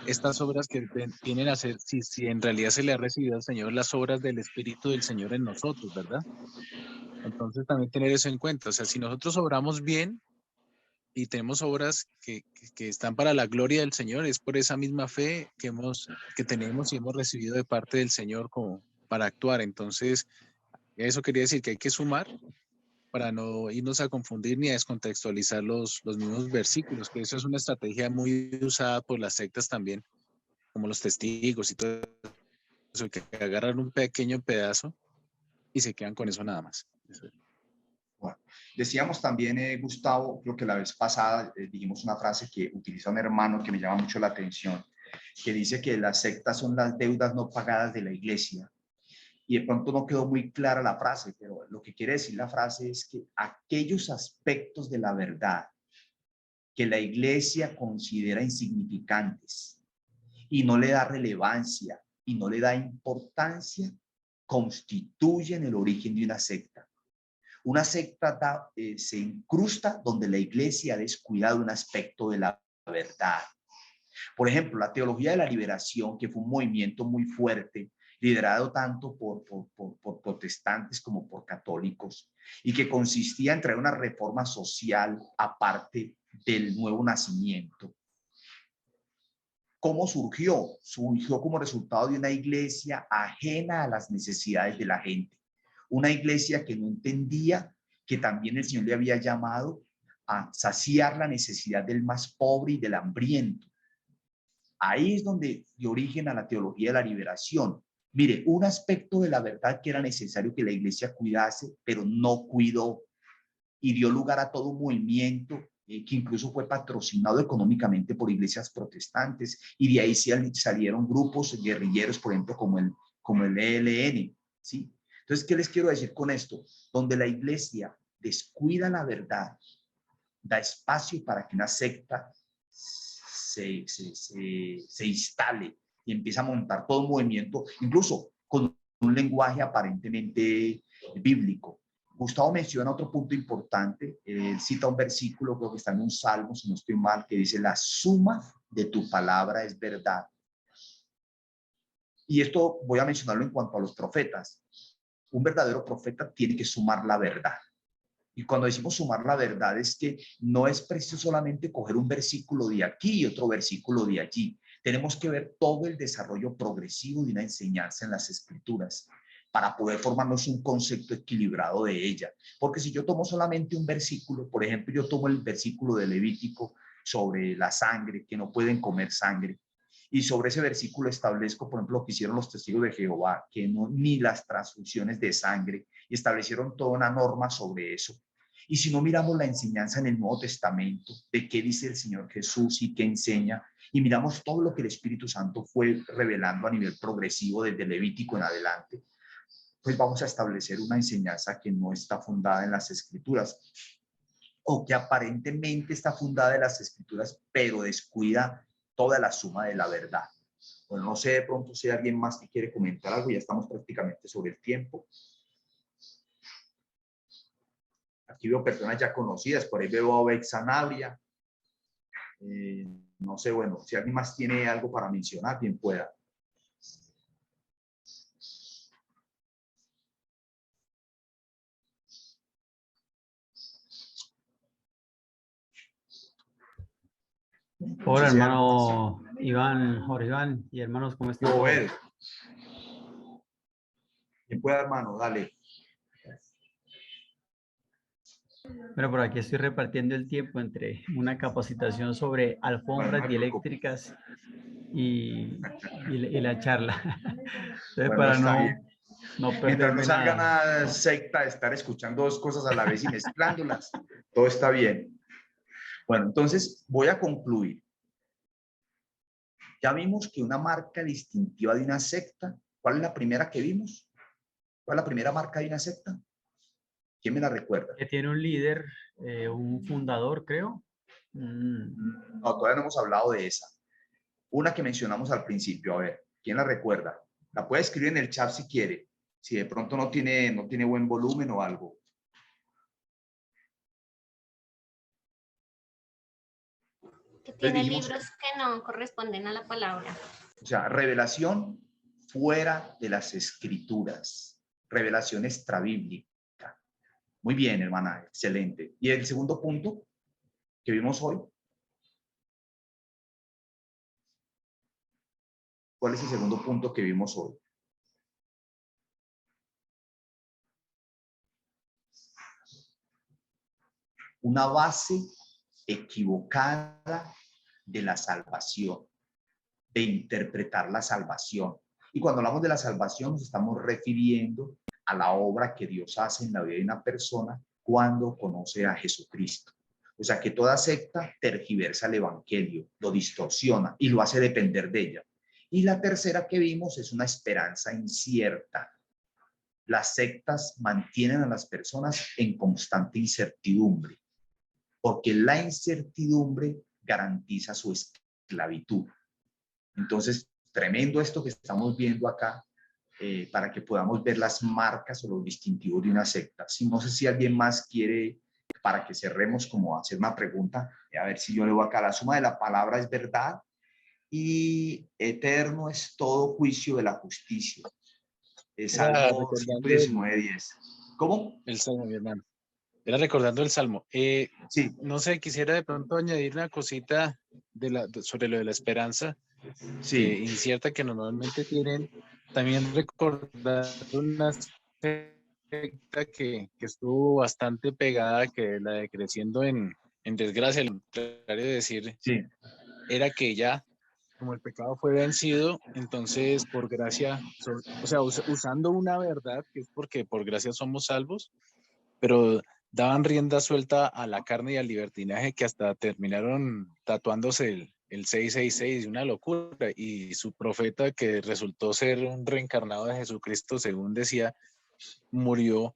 estas obras que vienen a ser, si en realidad se le ha recibido al Señor las obras del Espíritu del Señor en nosotros, ¿verdad? Entonces también tener eso en cuenta, o sea, si nosotros obramos bien y tenemos obras que están para la gloria del Señor, es por esa misma fe que tenemos y hemos recibido de parte del Señor como para actuar. Entonces, eso quería decir que hay que sumar para no irnos a confundir ni a descontextualizar los mismos versículos, que eso es una estrategia muy usada por las sectas también, como los testigos y todo eso, que agarran un pequeño pedazo y se quedan con eso nada más. Bueno, decíamos también, Gustavo, creo que la vez pasada dijimos una frase que utiliza un hermano que me llama mucho la atención, que dice que las sectas son las deudas no pagadas de la iglesia. Y de pronto no quedó muy clara la frase, pero lo que quiere decir la frase es que aquellos aspectos de la verdad que la iglesia considera insignificantes y no le da relevancia y no le da importancia, constituyen el origen de una secta. Una secta se incrusta donde la iglesia ha descuidado un aspecto de la verdad. Por ejemplo, la teología de la liberación, que fue un movimiento muy fuerte, liderado tanto por protestantes como por católicos, y que consistía en traer una reforma social aparte del nuevo nacimiento. ¿Cómo surgió? Surgió como resultado de una iglesia ajena a las necesidades de la gente. Una iglesia que no entendía que también el Señor le había llamado a saciar la necesidad del más pobre y del hambriento. Ahí es donde dio origen a la teología de la liberación. Mire, un aspecto de la verdad que era necesario que la iglesia cuidase, pero no cuidó, y dio lugar a todo un movimiento que incluso fue patrocinado económicamente por iglesias protestantes, y de ahí salieron grupos guerrilleros, por ejemplo, como el ELN, ¿sí? Entonces, ¿qué les quiero decir con esto? Donde la iglesia descuida la verdad, da espacio para que una secta se instale y empieza a montar todo un movimiento, incluso con un lenguaje aparentemente bíblico. Gustavo menciona otro punto importante, cita un versículo, creo que está en un salmo, si no estoy mal, que dice: la suma de tu palabra es verdad. Y esto voy a mencionarlo en cuanto a los profetas. Un verdadero profeta tiene que sumar la verdad. Y cuando decimos sumar la verdad, es que no es preciso solamente coger un versículo de aquí y otro versículo de allí. Tenemos que ver todo el desarrollo progresivo de una enseñanza en las escrituras para poder formarnos un concepto equilibrado de ella. Porque si yo tomo solamente un versículo, por ejemplo, yo tomo el versículo de Levítico sobre la sangre, que no pueden comer sangre, y sobre ese versículo establezco, por ejemplo, lo que hicieron los testigos de Jehová, que no, ni las transfusiones de sangre, y establecieron toda una norma sobre eso. Y si no miramos la enseñanza en el Nuevo Testamento, de qué dice el Señor Jesús y qué enseña, y miramos todo lo que el Espíritu Santo fue revelando a nivel progresivo desde Levítico en adelante, pues vamos a establecer una enseñanza que no está fundada en las Escrituras, o que aparentemente está fundada en las Escrituras, pero descuida toda la suma de la verdad. Bueno, no sé de pronto si hay alguien más que quiere comentar algo, ya estamos prácticamente sobre el tiempo. Aquí veo personas ya conocidas, por ahí veo a Beck Sanabria. No sé, bueno, si alguien más tiene algo para mencionar, bien pueda. Hola, hermano Iván, Jorge Iván y hermanos, ¿cómo están? Bien pueda, hermano, dale. Bueno, por aquí estoy repartiendo el tiempo entre una capacitación sobre alfombras Bueno, dieléctricas y la charla. Entonces, bueno, para está no bien. Mientras perderme no salga nada. una secta de estar escuchando dos cosas a la vez y mezclándolas, todo está bien. Bueno, entonces voy a concluir. Ya vimos que una marca distintiva de una secta, ¿cuál es la primera que vimos? ¿Cuál es la primera marca de una secta? ¿Quién me la recuerda? Que tiene un líder, un fundador, creo. No, todavía no hemos hablado de esa. Una que mencionamos al principio, a ver, ¿quién la recuerda? La puede escribir en el chat si quiere, si de pronto no tiene buen volumen o algo. Que tiene libros que no corresponden a la palabra. O sea, revelación fuera de las escrituras, revelación extrabíblica. Muy bien, hermana, excelente. Y el segundo punto que vimos hoy. ¿Cuál es el segundo punto que vimos hoy? Una base equivocada de la salvación, de interpretar la salvación. Y cuando hablamos de la salvación nos estamos refiriendo a la obra que Dios hace en la vida de una persona cuando conoce a Jesucristo. O sea que toda secta tergiversa el evangelio, lo distorsiona y lo hace depender de ella. Y la tercera que vimos es una esperanza incierta. Las sectas mantienen a las personas en constante incertidumbre, porque la incertidumbre garantiza su esclavitud. Entonces, tremendo esto que estamos viendo acá, para que podamos ver las marcas o los distintivos de una secta. Si no sé si alguien más quiere, para que cerremos, como hacer una pregunta, a ver si yo leo acá: la suma de la palabra es verdad y eterno es todo juicio de la justicia. Salmo 119:10. ¿Cómo? El Salmo, mi hermano. Era recordando el Salmo. Sí. No sé, quisiera de pronto añadir una cosita sobre lo de la esperanza, Sí. incierta, que normalmente tienen. También recordar una secta que estuvo bastante pegada, que la de Creciendo en Desgracia, lo contrario de decir, sí, era que ya, como el pecado fue vencido, entonces por gracia, o sea, usando una verdad, que es porque por gracia somos salvos, pero daban rienda suelta a la carne y al libertinaje que hasta terminaron tatuándose el 666, una locura. Y su profeta, que resultó ser un reencarnado de Jesucristo, según decía, murió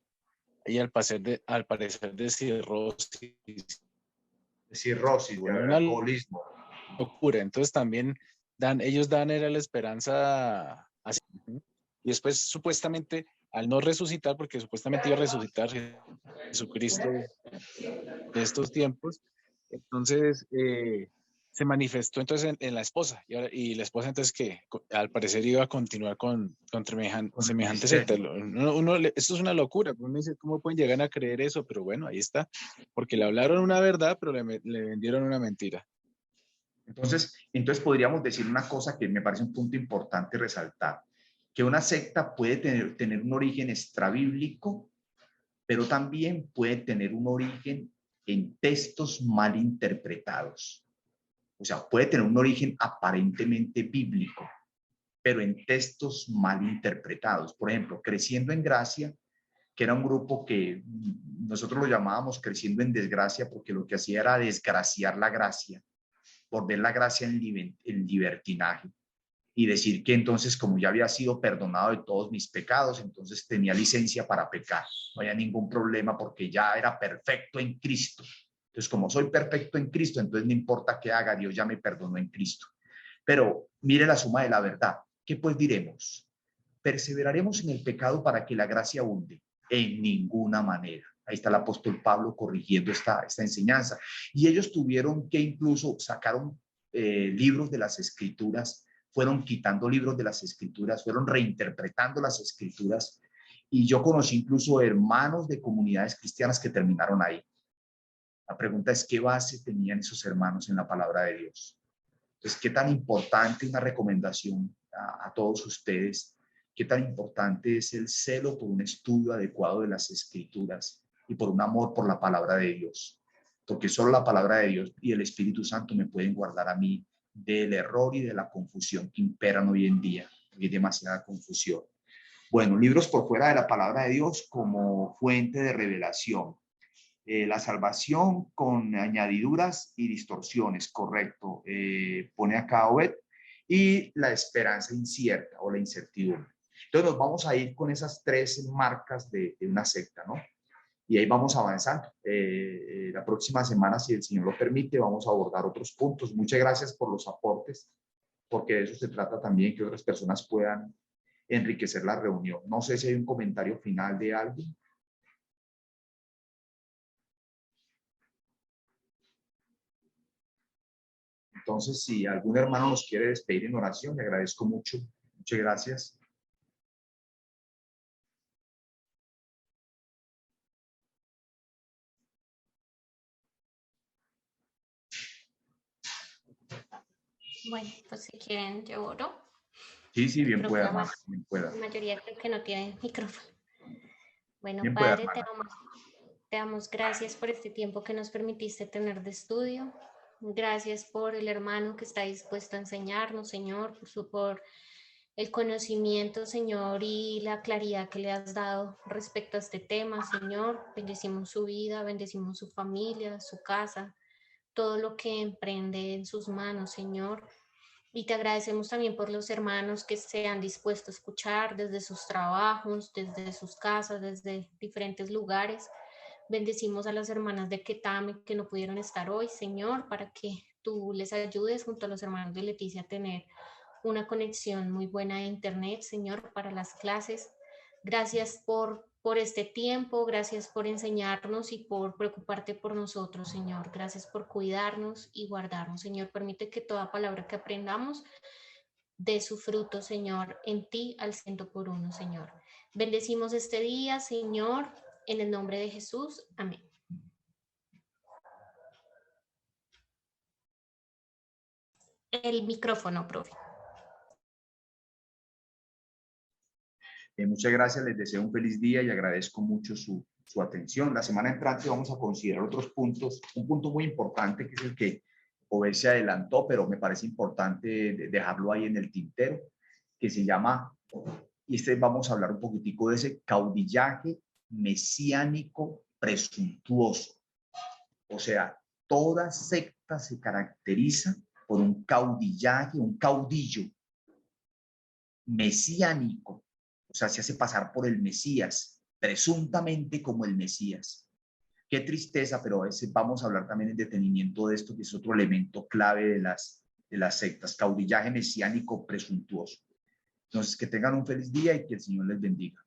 y al parecer de cirrosis. Cirrosis, de Bueno, una alcoholismo. locura. Entonces también ellos dan era la esperanza así. Y después supuestamente, al no resucitar, porque supuestamente iba a resucitar Jesucristo de estos tiempos, entonces se manifestó entonces en la esposa, y la esposa entonces que al parecer iba a continuar con Con el semejante secta. ministerio. Esto es una locura, uno dice, ¿cómo pueden llegar a creer eso? Pero bueno, ahí está, porque le hablaron una verdad, pero le vendieron una mentira. Entonces podríamos decir una cosa que me parece un punto importante resaltar, que una secta puede tener un origen extrabíblico, pero también puede tener un origen en textos mal interpretados. O sea, puede tener un origen aparentemente bíblico, pero en textos mal interpretados. Por ejemplo, Creciendo en Gracia, que era un grupo que nosotros lo llamábamos Creciendo en Desgracia, porque lo que hacía era desgraciar la gracia, por ver la gracia en libertinaje y decir que entonces, como ya había sido perdonado de todos mis pecados, entonces tenía licencia para pecar. No había ningún problema porque ya era perfecto en Cristo. Entonces, como soy perfecto en Cristo, entonces no importa qué haga, Dios ya me perdonó en Cristo. Pero mire la suma de la verdad. ¿Qué pues diremos? ¿Perseveraremos en el pecado para que la gracia abunde? En ninguna manera. Ahí está el apóstol Pablo corrigiendo esta enseñanza. Y ellos tuvieron que incluso sacaron libros de las escrituras, fueron quitando libros de las escrituras, fueron reinterpretando las escrituras. Y yo conocí incluso hermanos de comunidades cristianas que terminaron ahí. La pregunta es, ¿qué base tenían esos hermanos en la palabra de Dios? Entonces, ¿qué tan importante una recomendación a todos ustedes? ¿Qué tan importante es el celo por un estudio adecuado de las escrituras y por un amor por la palabra de Dios? Porque solo la palabra de Dios y el Espíritu Santo me pueden guardar a mí del error y de la confusión que imperan hoy en día. Hay demasiada confusión. Bueno, libros por fuera de la palabra de Dios como fuente de revelación. La salvación con añadiduras y distorsiones, correcto. Pone acá Obed. Y la esperanza incierta o la incertidumbre. Entonces nos vamos a ir con esas tres marcas de una secta, ¿no? Y ahí vamos avanzando. La próxima semana, si el Señor lo permite, vamos a abordar otros puntos. Muchas gracias por los aportes, porque de eso se trata también, que otras personas puedan enriquecer la reunión. No sé si hay un comentario final de alguien. Entonces, si algún hermano nos quiere despedir en oración, le agradezco mucho. Muchas gracias. Bueno, pues si quieren, yo oro. Sí, bien Creo pueda, que hermano, bien pueda. la mayoría creo que no tiene micrófono. Bueno, Bien pueda, Padre, hermana. te damos gracias por este tiempo que nos permitiste tener de estudio. Gracias por el hermano que está dispuesto a enseñarnos, Señor, por el conocimiento, Señor, y la claridad que le has dado respecto a este tema, Señor. Bendecimos su vida, bendecimos su familia, su casa, todo lo que emprende en sus manos, Señor. Y te agradecemos también por los hermanos que se han dispuesto a escuchar desde sus trabajos, desde sus casas, desde diferentes lugares. Bendecimos a las hermanas de Ketame que no pudieron estar hoy, Señor, para que tú les ayudes junto a los hermanos de Leticia a tener una conexión muy buena de internet, Señor, para las clases. Gracias por este tiempo, gracias por enseñarnos y por preocuparte por nosotros, Señor. Gracias por cuidarnos y guardarnos, Señor. Permite que toda palabra que aprendamos dé su fruto, Señor, en ti al 100%, Señor. Bendecimos este día, Señor, en el nombre de Jesús. Amén. El micrófono, profe. Muchas gracias, les deseo un feliz día y agradezco mucho su atención. La semana entrante vamos a considerar otros puntos, un punto muy importante que es el que Obed se adelantó, pero me parece importante dejarlo ahí en el tintero, que se llama, y vamos a hablar un poquitico de ese caudillaje mesiánico presuntuoso. O sea, toda secta se caracteriza por un caudillaje, un caudillo mesiánico. O sea, se hace pasar por el Mesías, presuntamente como el Mesías. Qué tristeza, pero a veces vamos a hablar también en detenimiento de esto, que es otro elemento clave de las sectas, caudillaje mesiánico presuntuoso. Entonces, que tengan un feliz día y que el Señor les bendiga.